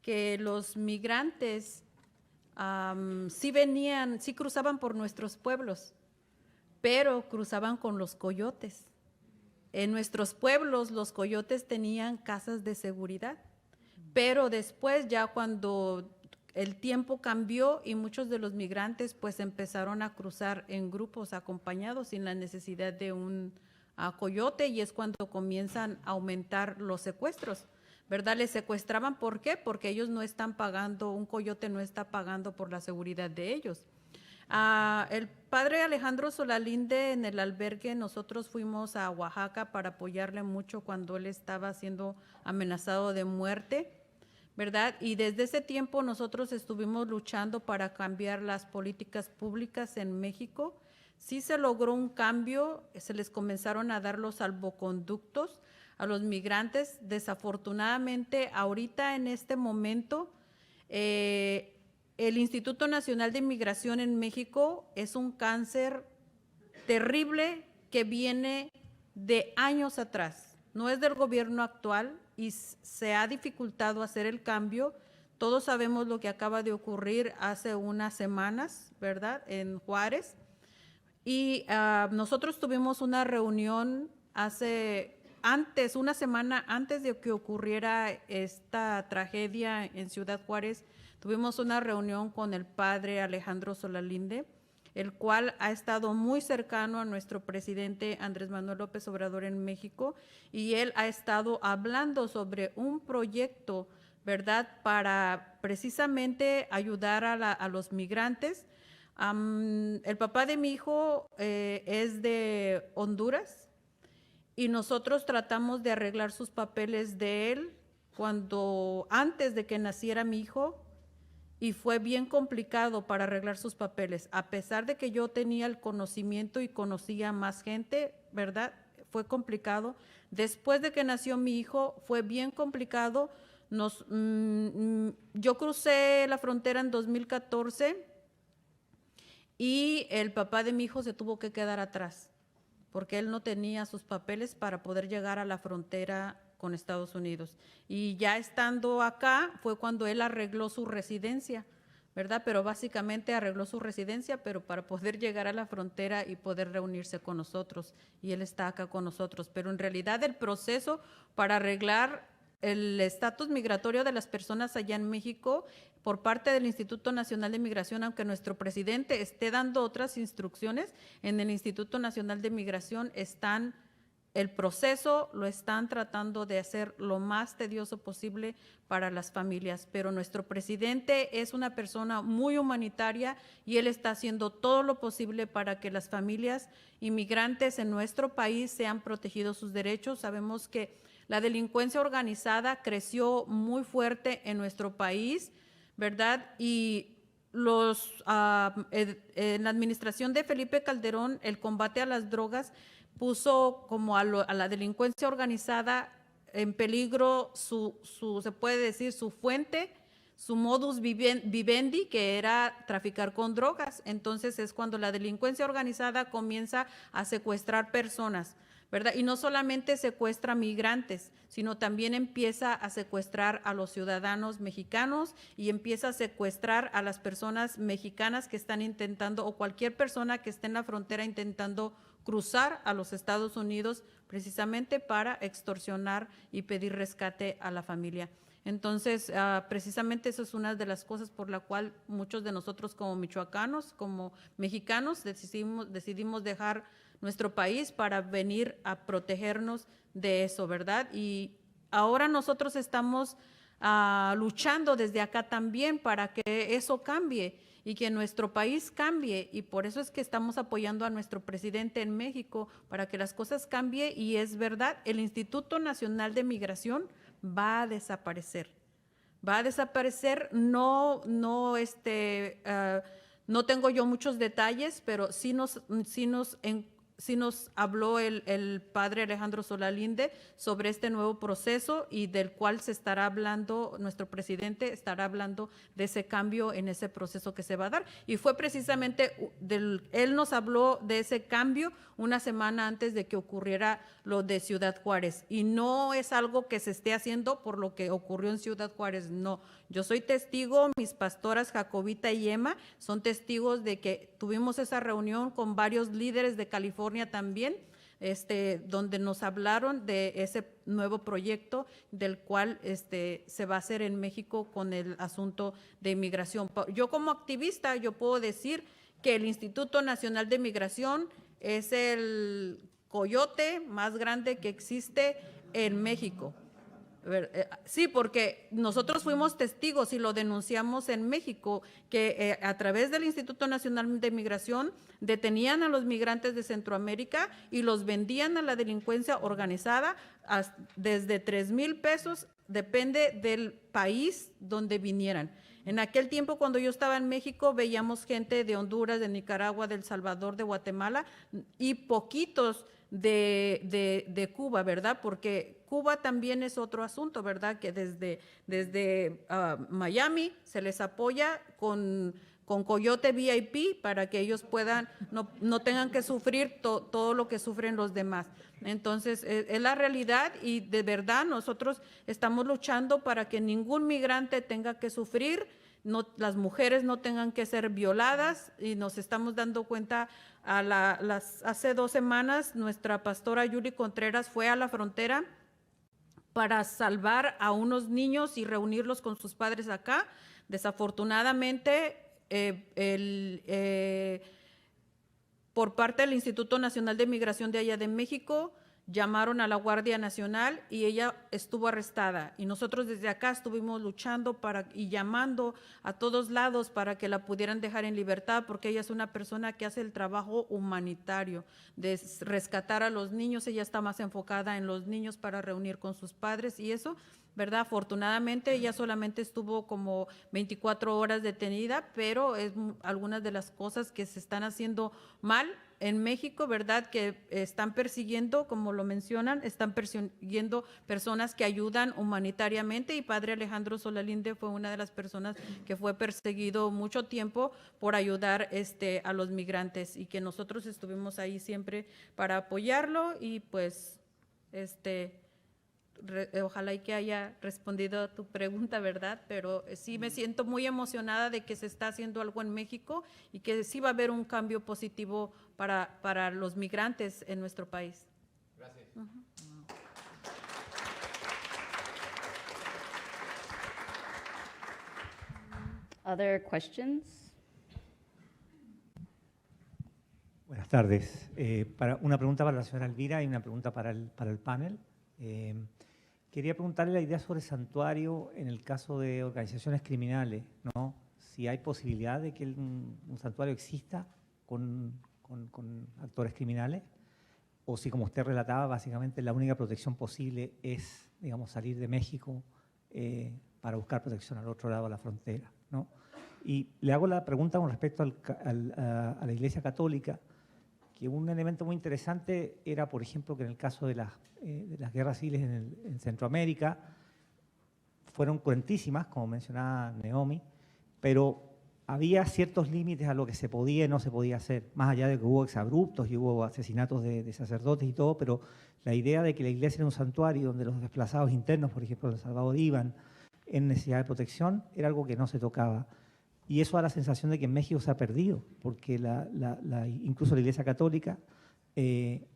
que los migrantes sí cruzaban por nuestros pueblos, pero cruzaban con los coyotes. En nuestros pueblos los coyotes tenían casas de seguridad, pero después ya cuando el tiempo cambió y muchos de los migrantes pues empezaron a cruzar en grupos acompañados sin la necesidad de un coyote y es cuando comienzan a aumentar los secuestros, ¿verdad? Les secuestraban, ¿por qué? Porque ellos no están pagando, un coyote no está pagando por la seguridad de ellos. El padre Alejandro Solalinde en el albergue, nosotros fuimos a Oaxaca para apoyarle mucho cuando él estaba siendo amenazado de muerte, ¿verdad? Y desde ese tiempo nosotros estuvimos luchando para cambiar las políticas públicas en México. Sí se logró un cambio, se les comenzaron a dar los salvoconductos a los migrantes. Desafortunadamente, ahorita en este momento, el Instituto Nacional de Migración en México es un cáncer terrible que viene de años atrás. No es del gobierno actual y se ha dificultado hacer el cambio. Todos sabemos lo que acaba de ocurrir hace unas semanas, ¿verdad? En Juárez. Y nosotros tuvimos una reunión una semana antes de que ocurriera esta tragedia en Ciudad Juárez. Tuvimos una reunión con el padre Alejandro Solalinde, el cual ha estado muy cercano a nuestro presidente Andrés Manuel López Obrador en México y él ha estado hablando sobre un proyecto, ¿verdad?, para precisamente ayudar a los migrantes. El papá de mi hijo es de Honduras y nosotros tratamos de arreglar sus papeles de él antes de que naciera mi hijo. Y fue bien complicado para arreglar sus papeles, a pesar de que yo tenía el conocimiento y conocía más gente, ¿verdad? Fue complicado. Después de que nació mi hijo, fue bien complicado. Yo crucé la frontera en 2014 y el papá de mi hijo se tuvo que quedar atrás, porque él no tenía sus papeles para poder llegar a la frontera con Estados Unidos. Y ya estando acá fue cuando él arregló su residencia, ¿verdad? Pero básicamente arregló su residencia, pero para poder llegar a la frontera y poder reunirse con nosotros. Y él está acá con nosotros. Pero en realidad el proceso para arreglar el estatus migratorio de las personas allá en México por parte del Instituto Nacional de Migración, aunque nuestro presidente esté dando otras instrucciones, en el Instituto Nacional de Migración el proceso lo están tratando de hacer lo más tedioso posible para las familias, pero nuestro presidente es una persona muy humanitaria y él está haciendo todo lo posible para que las familias inmigrantes en nuestro país sean protegidos sus derechos. Sabemos que la delincuencia organizada creció muy fuerte en nuestro país, ¿verdad? Y en la administración de Felipe Calderón, el combate a las drogas puso como a la delincuencia organizada en peligro se puede decir, su fuente, su modus vivendi, que era traficar con drogas. Entonces es cuando la delincuencia organizada comienza a secuestrar personas, ¿verdad? Y no solamente secuestra migrantes, sino también empieza a secuestrar a los ciudadanos mexicanos y empieza a secuestrar a las personas mexicanas que están intentando, o cualquier persona que esté en la frontera intentando cruzar a los Estados Unidos precisamente para extorsionar y pedir rescate a la familia. Entonces, precisamente eso es una de las cosas por la cual muchos de nosotros como michoacanos, como mexicanos, decidimos dejar nuestro país para venir a protegernos de eso, ¿verdad? Y ahora nosotros estamos luchando desde acá también para que eso cambie y que nuestro país cambie, y por eso es que estamos apoyando a nuestro presidente en México para que las cosas cambien. Y es verdad, el Instituto Nacional de Migración va a desaparecer. Va a desaparecer, no tengo yo muchos detalles, pero sí nos habló el padre Alejandro Solalinde sobre este nuevo proceso, y del cual se estará hablando, nuestro presidente estará hablando de ese cambio en ese proceso que se va a dar. Y fue precisamente, él nos habló de ese cambio una semana antes de que ocurriera lo de Ciudad Juárez. Y no es algo que se esté haciendo por lo que ocurrió en Ciudad Juárez, no. Yo soy testigo, mis pastoras Jacobita y Emma son testigos de que tuvimos esa reunión con varios líderes de California también, donde nos hablaron de ese nuevo proyecto del cual se va a hacer en México con el asunto de inmigración. Yo como activista, yo puedo decir que el Instituto Nacional de Migración es el coyote más grande que existe en México. Sí, porque nosotros fuimos testigos y lo denunciamos en México, que a través del Instituto Nacional de Migración detenían a los migrantes de Centroamérica y los vendían a la delincuencia organizada desde 3,000 pesos, depende del país donde vinieran. En aquel tiempo, cuando yo estaba en México, veíamos gente de Honduras, de Nicaragua, de El Salvador, de Guatemala, y poquitos de Cuba, ¿verdad? Porque Cuba también es otro asunto, ¿verdad? Que desde Miami se les apoya con Coyote VIP para que ellos puedan, no tengan que sufrir todo lo que sufren los demás. Entonces, es la realidad, y de verdad nosotros estamos luchando para que ningún migrante tenga que sufrir, las mujeres no tengan que ser violadas, y nos estamos dando cuenta. Hace 2 semanas nuestra pastora Yuli Contreras fue a la frontera para salvar a unos niños y reunirlos con sus padres acá. Desafortunadamente, por parte del Instituto Nacional de Migración de allá de México, llamaron a la Guardia Nacional y ella estuvo arrestada. Y nosotros desde acá estuvimos luchando y llamando a todos lados para que la pudieran dejar en libertad, porque ella es una persona que hace el trabajo humanitario de rescatar a los niños. Ella está más enfocada en los niños para reunir con sus padres y eso, ¿verdad? Afortunadamente ella solamente estuvo como 24 horas detenida, pero es algunas de las cosas que se están haciendo mal en México, ¿verdad? Que están persiguiendo, como lo mencionan, están persiguiendo personas que ayudan humanitariamente, y padre Alejandro Solalinde fue una de las personas que fue perseguido mucho tiempo por ayudar a los migrantes, y que nosotros estuvimos ahí siempre para apoyarlo. Y pues ojalá y que haya respondido a tu pregunta, ¿verdad? Pero sí me siento muy emocionada de que se está haciendo algo en México y que sí va a haber un cambio positivo para los migrantes en nuestro país. Gracias. Other questions? Buenas tardes. Una pregunta para la señora Elvira y una pregunta para el panel. Quería preguntarle la idea sobre santuario en el caso de organizaciones criminales, ¿no? Si hay posibilidad de que un santuario exista con actores criminales, o si, como usted relataba, básicamente la única protección posible es, digamos, salir de México para buscar protección al otro lado de la frontera, ¿no? Y le hago la pregunta con respecto a la Iglesia Católica, que un elemento muy interesante era, por ejemplo, que en el caso de las guerras civiles en Centroamérica, fueron cruentísimas, como mencionaba Naomi, pero había ciertos límites a lo que se podía y no se podía hacer, más allá de que hubo exabruptos y hubo asesinatos de sacerdotes y todo, pero la idea de que la iglesia era un santuario donde los desplazados internos, por ejemplo, en El Salvador, iban en necesidad de protección, era algo que no se tocaba. Y eso da la sensación de que en México se ha perdido, porque incluso la Iglesia Católica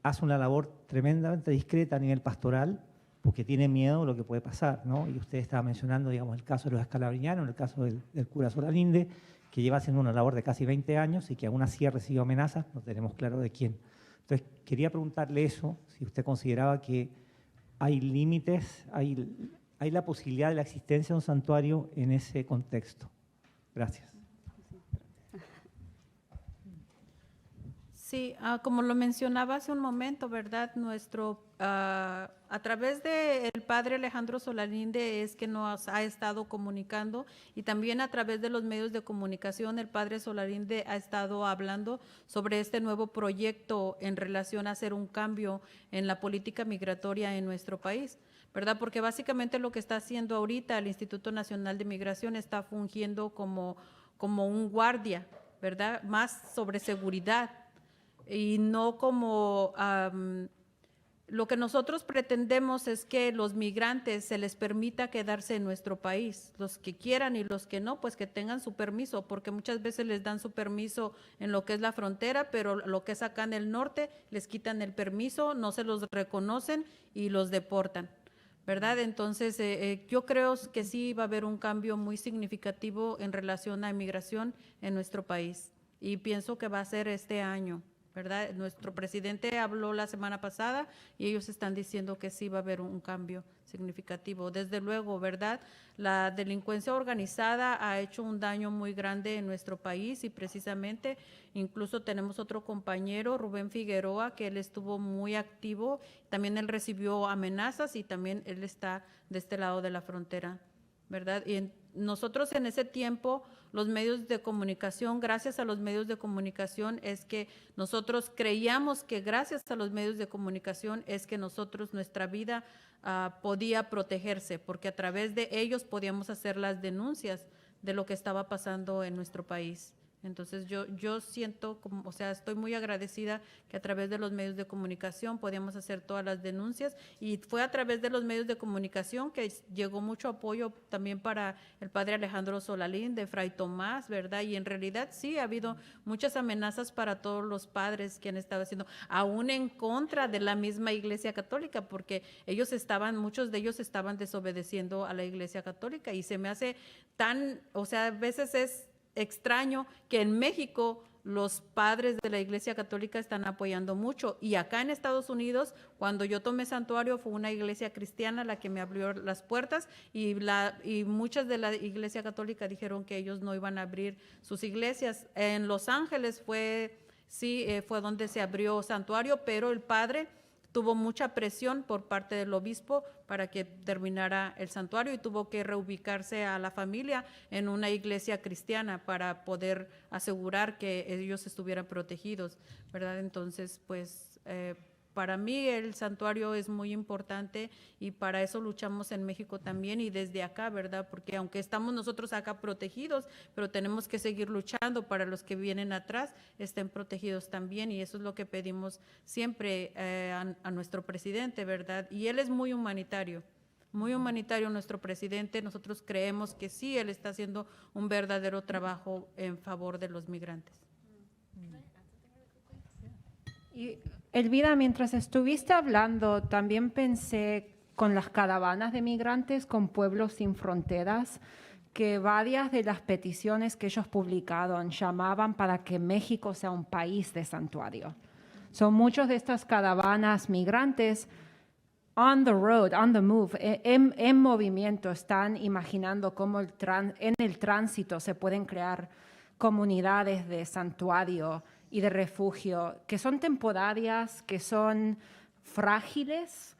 hace una labor tremendamente discreta a nivel pastoral, porque tiene miedo de lo que puede pasar, ¿no? Y usted estaba mencionando, digamos, el caso de los escalabriñanos, el caso del cura Solalinde, que lleva haciendo una labor de casi 20 años y que aún así ha recibido amenazas, no tenemos claro de quién. Entonces, quería preguntarle eso, si usted consideraba que hay límites, hay la posibilidad de la existencia de un santuario en ese contexto. Gracias. Sí, como lo mencionaba hace un momento, ¿verdad? A través del padre Alejandro Solalinde es que nos ha estado comunicando, y también a través de los medios de comunicación el padre Solalinde ha estado hablando sobre este nuevo proyecto en relación a hacer un cambio en la política migratoria en nuestro país, ¿verdad? Porque básicamente lo que está haciendo ahorita el Instituto Nacional de Migración está fungiendo como un guardia, ¿verdad? Más sobre seguridad, y no como lo que nosotros pretendemos es que los migrantes se les permita quedarse en nuestro país, los que quieran y los que no, pues que tengan su permiso, porque muchas veces les dan su permiso en lo que es la frontera, pero lo que es acá en el norte les quitan el permiso, no se los reconocen y los deportan, ¿verdad? Entonces, yo creo que sí va a haber un cambio muy significativo en relación a inmigración en nuestro país, y pienso que va a ser este año, ¿verdad? Nuestro presidente habló la semana pasada y ellos están diciendo que sí va a haber un cambio significativo. Desde luego, ¿verdad? La delincuencia organizada ha hecho un daño muy grande en nuestro país, y precisamente incluso tenemos otro compañero, Rubén Figueroa, que él estuvo muy activo, también él recibió amenazas y también él está de este lado de la frontera, ¿verdad? Y nosotros en ese tiempo, los medios de comunicación, gracias a los medios de comunicación, es que nosotros creíamos que gracias a los medios de comunicación es que nuestra vida podía protegerse, porque a través de ellos podíamos hacer las denuncias de lo que estaba pasando en nuestro país. Entonces yo siento, estoy muy agradecida que a través de los medios de comunicación podíamos hacer todas las denuncias, y fue a través de los medios de comunicación que llegó mucho apoyo también para el padre Alejandro Solalinde, Fray Tomás, ¿verdad? Y en realidad sí ha habido muchas amenazas para todos los padres que han estado haciendo, aún en contra de la misma Iglesia Católica, porque muchos de ellos estaban desobedeciendo a la Iglesia Católica, y se me hace a veces es extraño que en México los padres de la Iglesia Católica están apoyando mucho, y acá en Estados Unidos, cuando yo tomé santuario, fue una iglesia cristiana la que me abrió las puertas, y muchas de la Iglesia Católica dijeron que ellos no iban a abrir sus iglesias. En Los Ángeles fue donde se abrió santuario, pero el padre tuvo mucha presión por parte del obispo para que terminara el santuario, y tuvo que reubicarse a la familia en una iglesia cristiana para poder asegurar que ellos estuvieran protegidos, ¿verdad? Entonces, pues, para mí el santuario es muy importante, y para eso luchamos en México también y desde acá, ¿verdad? Porque aunque estamos nosotros acá protegidos, pero tenemos que seguir luchando para los que vienen atrás estén protegidos también, y eso es lo que pedimos siempre a nuestro presidente, ¿verdad? Y él es muy humanitario nuestro presidente. Nosotros creemos que sí, él está haciendo un verdadero trabajo en favor de los migrantes. Y Elvira, mientras estuviste hablando, también pensé con las caravanas de migrantes con Pueblos Sin Fronteras, que varias de las peticiones que ellos publicaron llamaban para que México sea un país de santuario. Son muchos de estas caravanas migrantes on the road, on the move, en movimiento, están imaginando cómo en el tránsito se pueden crear comunidades de santuario y de refugio, que son temporarias, que son frágiles,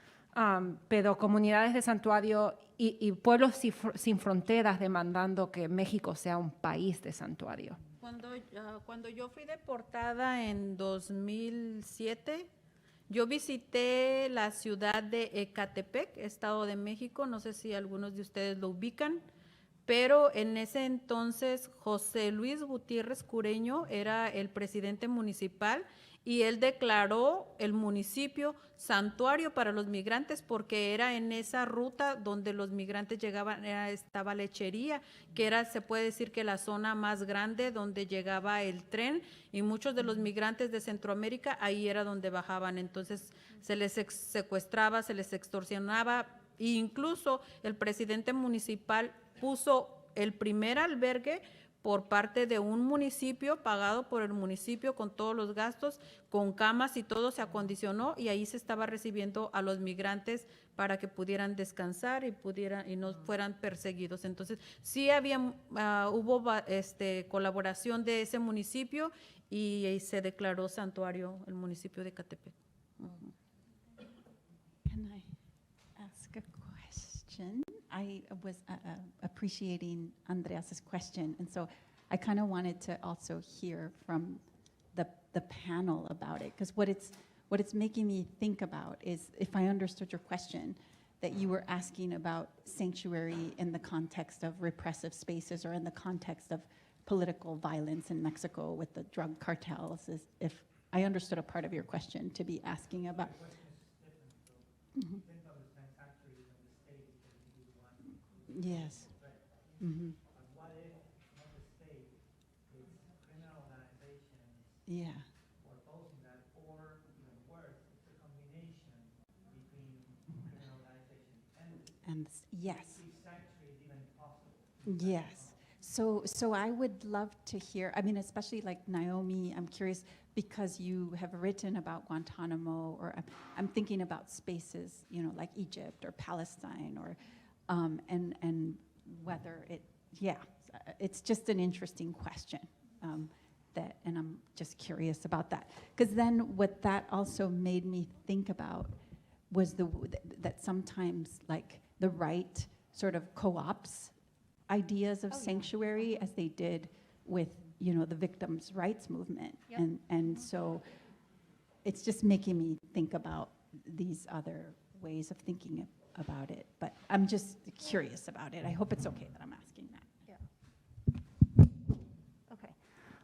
pero comunidades de santuario y pueblos sin fronteras demandando que México sea un país de santuario. Cuando yo fui deportada en 2007, yo visité la ciudad de Ecatepec, Estado de México, no sé si algunos de ustedes lo ubican, pero en ese entonces José Luis Gutiérrez Cureño era el presidente municipal y él declaró el municipio santuario para los migrantes porque era en esa ruta donde los migrantes llegaban, estaba Lechería, que era, se puede decir que la zona más grande donde llegaba el tren y muchos de los migrantes de Centroamérica ahí era donde bajaban, entonces se les secuestraba, se les extorsionaba e incluso el presidente municipal puso el primer albergue por parte de un municipio, pagado por el municipio con todos los gastos, con camas y todo se acondicionó y ahí se estaba recibiendo a los migrantes para que pudieran descansar y no fueran perseguidos. Entonces, sí hubo colaboración de ese municipio y se declaró santuario el municipio de Ecatepec. Can I ask a question? I was appreciating Andreas's question, and so I kind of wanted to also hear from the panel about it, because what it's making me think about is, if I understood your question, that you were asking about sanctuary in the context of repressive spaces or in the context of political violence in Mexico with the drug cartels, is if I understood a part of your question to be asking about. Mhm. Yes. Mm-hmm. What if not the state, it's criminal organizations Yeah. or opposing that, or even worse, it's a combination between criminal organizations and Yes. if sanctuary is even possible. Yes. So I would love to hear, I mean, especially like Naomi, I'm curious because you have written about Guantanamo, or I'm thinking about spaces, you know, like Egypt or Palestine, or and whether it's just an interesting question, and I'm just curious about that. Because then what that also made me think about was that sometimes like the right sort of co-ops ideas of sanctuary as they did with, you know, the victims' rights movement. Yep. And so it's just making me think about these other ways of thinking about it. But I'm just curious about it. I hope it's okay that I'm asking that.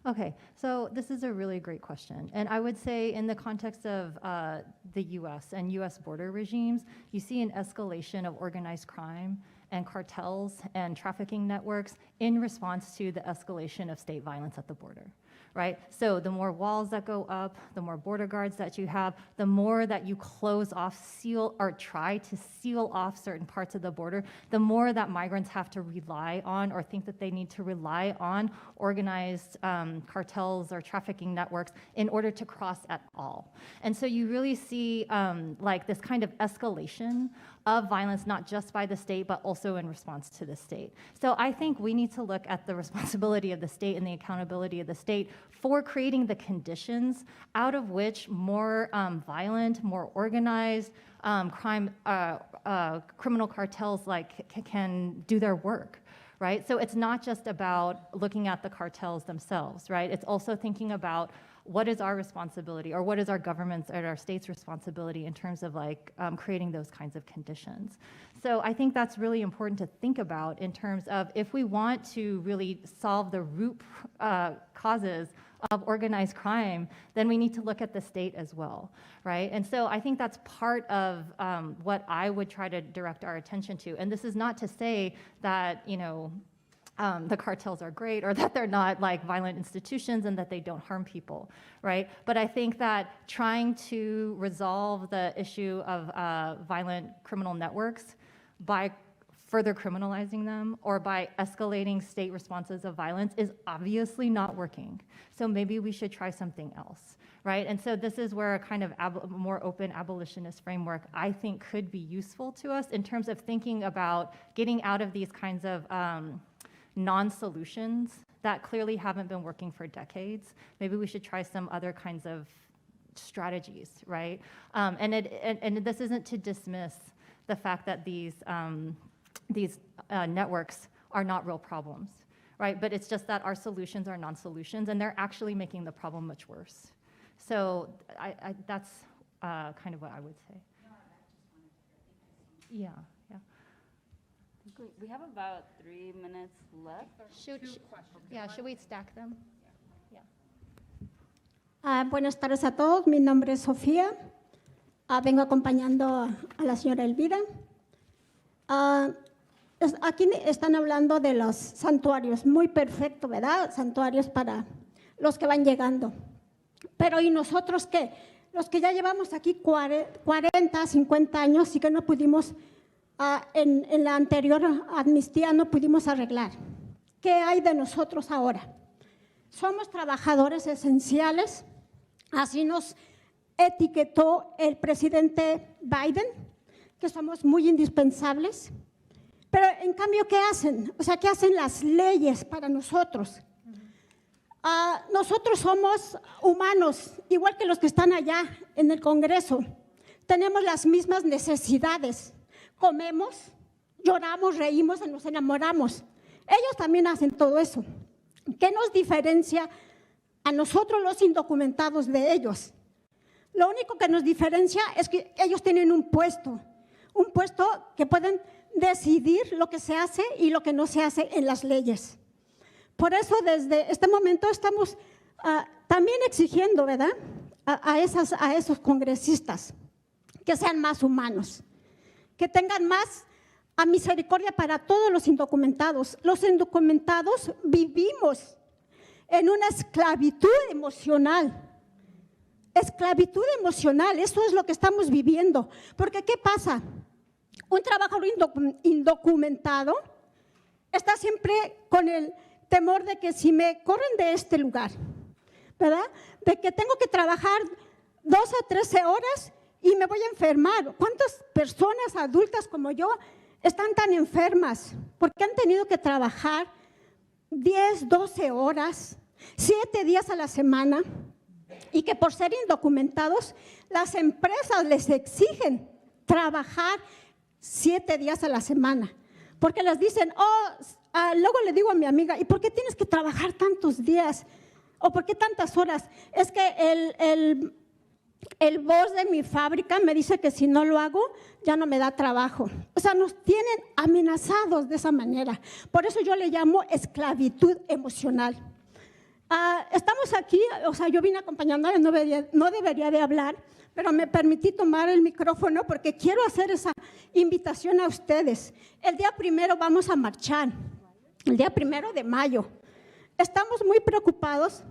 Okay, so this is a really great question. And I would say in the context of the US and US border regimes, you see an escalation of organized crime and cartels and trafficking networks in response to the escalation of state violence at the border, right? So the more walls that go up, the more border guards that you have, the more that you close off, seal, or try to seal off certain parts of the border, the more that migrants have to rely on or think that they need to rely on organized cartels or trafficking networks in order to cross at all. And so you really see like this kind of escalation of violence, not just by the state, but also in response to the state. So I think we need to look at the responsibility of the state and the accountability of the state for creating the conditions out of which more violent, more organized criminal cartels can do their work. Right? So it's not just about looking at the cartels themselves, right? It's also thinking about what is our responsibility, or what is our government's or our state's responsibility in terms of creating those kinds of conditions. So I think that's really important to think about in terms of if we want to really solve the root causes of organized crime, then we need to look at the state as well, right? And so I think that's part of what I would try to direct our attention to. And this is not to say that, you know, the cartels are great or that they're not like violent institutions and that they don't harm people, right? But I think that trying to resolve the issue of violent criminal networks by further criminalizing them or by escalating state responses of violence is obviously not working. So maybe we should try something else, right? And so this is where a kind of more open abolitionist framework I think could be useful to us in terms of thinking about getting out of these kinds of non-solutions that clearly haven't been working for decades. Maybe we should try some other kinds of strategies, right? And this isn't to dismiss the fact that these networks are not real problems, right? But it's just that our solutions are non-solutions, and they're actually making the problem much worse. So that's kind of what I would say. Yeah. We have about 3 minutes left. Should we stack them? Buenas tardes a todos, mi nombre es Sofía, vengo acompañando a la señora Elvira. Aquí están hablando de los santuarios, muy perfecto, ¿verdad? Santuarios para los que van llegando. Pero ¿y nosotros qué? Los que ya llevamos aquí 40, 50 años y que no pudimos, en la anterior amnistía no pudimos arreglar. ¿Qué hay de nosotros ahora? Somos trabajadores esenciales, así nos etiquetó el presidente Biden, que somos muy indispensables. Pero en cambio, ¿qué hacen? O sea, ¿qué hacen las leyes para nosotros? Nosotros somos humanos, igual que los que están allá en el Congreso. Tenemos las mismas necesidades. Comemos, lloramos, reímos, nos enamoramos. Ellos también hacen todo eso. ¿Qué nos diferencia a nosotros los indocumentados de ellos? Lo único que nos diferencia es que ellos tienen un puesto que pueden decidir lo que se hace y lo que no se hace en las leyes. Por eso desde este momento estamos también exigiendo, ¿verdad?, a esos congresistas que sean más humanos, que tengan más misericordia para todos los indocumentados. Los indocumentados vivimos en una esclavitud emocional. Esclavitud emocional, eso es lo que estamos viviendo. Porque ¿qué pasa? Un trabajador indocumentado está siempre con el temor de que si me corren de este lugar, ¿verdad?, de que tengo que trabajar 12 a 13 horas y me voy a enfermar. ¿Cuántas personas adultas como yo están tan enfermas porque han tenido que trabajar 10, 12 horas, 7 días a la semana, y que por ser indocumentados las empresas les exigen trabajar 7 días a la semana? Porque les dicen, luego le digo a mi amiga, ¿y por qué tienes que trabajar tantos días? ¿O por qué tantas horas? Es que el boss de mi fábrica me dice que si no lo hago, ya no me da trabajo. O sea, nos tienen amenazados de esa manera. Por eso yo le llamo esclavitud emocional. Estamos aquí, o sea, yo vine acompañándola, no debería de hablar, pero me permití tomar el micrófono porque quiero hacer esa invitación a ustedes. El día 1 vamos a marchar, el día 1 de mayo. Estamos muy preocupados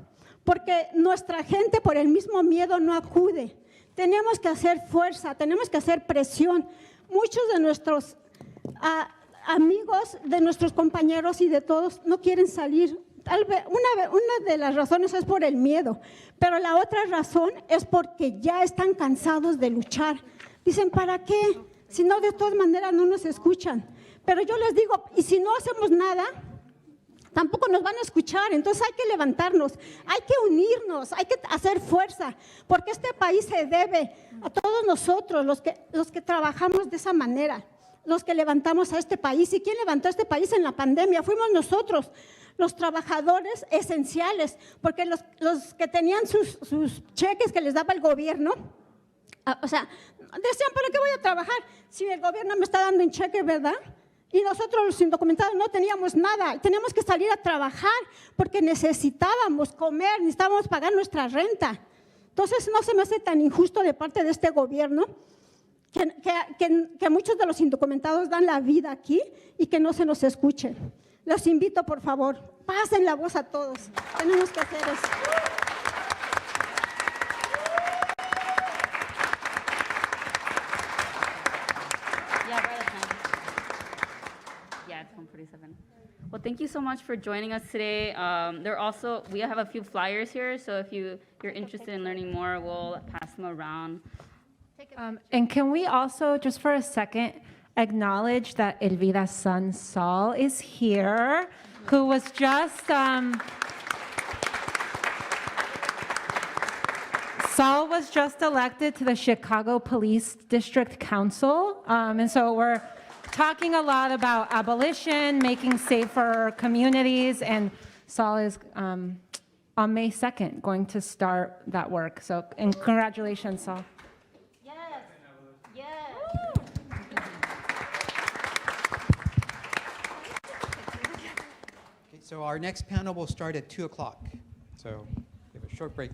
porque nuestra gente por el mismo miedo no acude. Tenemos que hacer fuerza, tenemos que hacer presión. Muchos de nuestros amigos, de nuestros compañeros y de todos no quieren salir. Tal vez una de las razones es por el miedo, pero la otra razón es porque ya están cansados de luchar. Dicen, ¿para qué? Si no, de todas maneras no nos escuchan. Pero yo les digo, y si no hacemos nada, tampoco nos van a escuchar. Entonces hay que levantarnos, hay que unirnos, hay que hacer fuerza, porque este país se debe a todos nosotros, los que trabajamos de esa manera, los que levantamos a este país. ¿Y quién levantó a este país en la pandemia? Fuimos nosotros, los trabajadores esenciales, porque los que tenían sus cheques que les daba el gobierno, o sea, decían, ¿para qué voy a trabajar si el gobierno me está dando un cheque, verdad? Y nosotros los indocumentados no teníamos nada, teníamos que salir a trabajar porque necesitábamos comer, necesitábamos pagar nuestra renta. Entonces no se me hace tan injusto de parte de este gobierno que muchos de los indocumentados dan la vida aquí y que no se nos escuche. Los invito, por favor, pasen la voz a todos. Tenemos que hacer eso. Yeah, it's 1:47. Well, thank you so much for joining us today. We have a few flyers here, so if you're interested in learning more, we'll pass them around. And can we also, just for a second, acknowledge that Elvira's son, Saul, is here, who was just, Saul was just elected to the Chicago Police District Council, and so we're talking a lot about abolition, making safer communities, and Saul is on May 2nd going to start that work. So, and congratulations, Saul. Yes, yes. Okay, so our next panel will start at 2 o'clock. So we have a short break.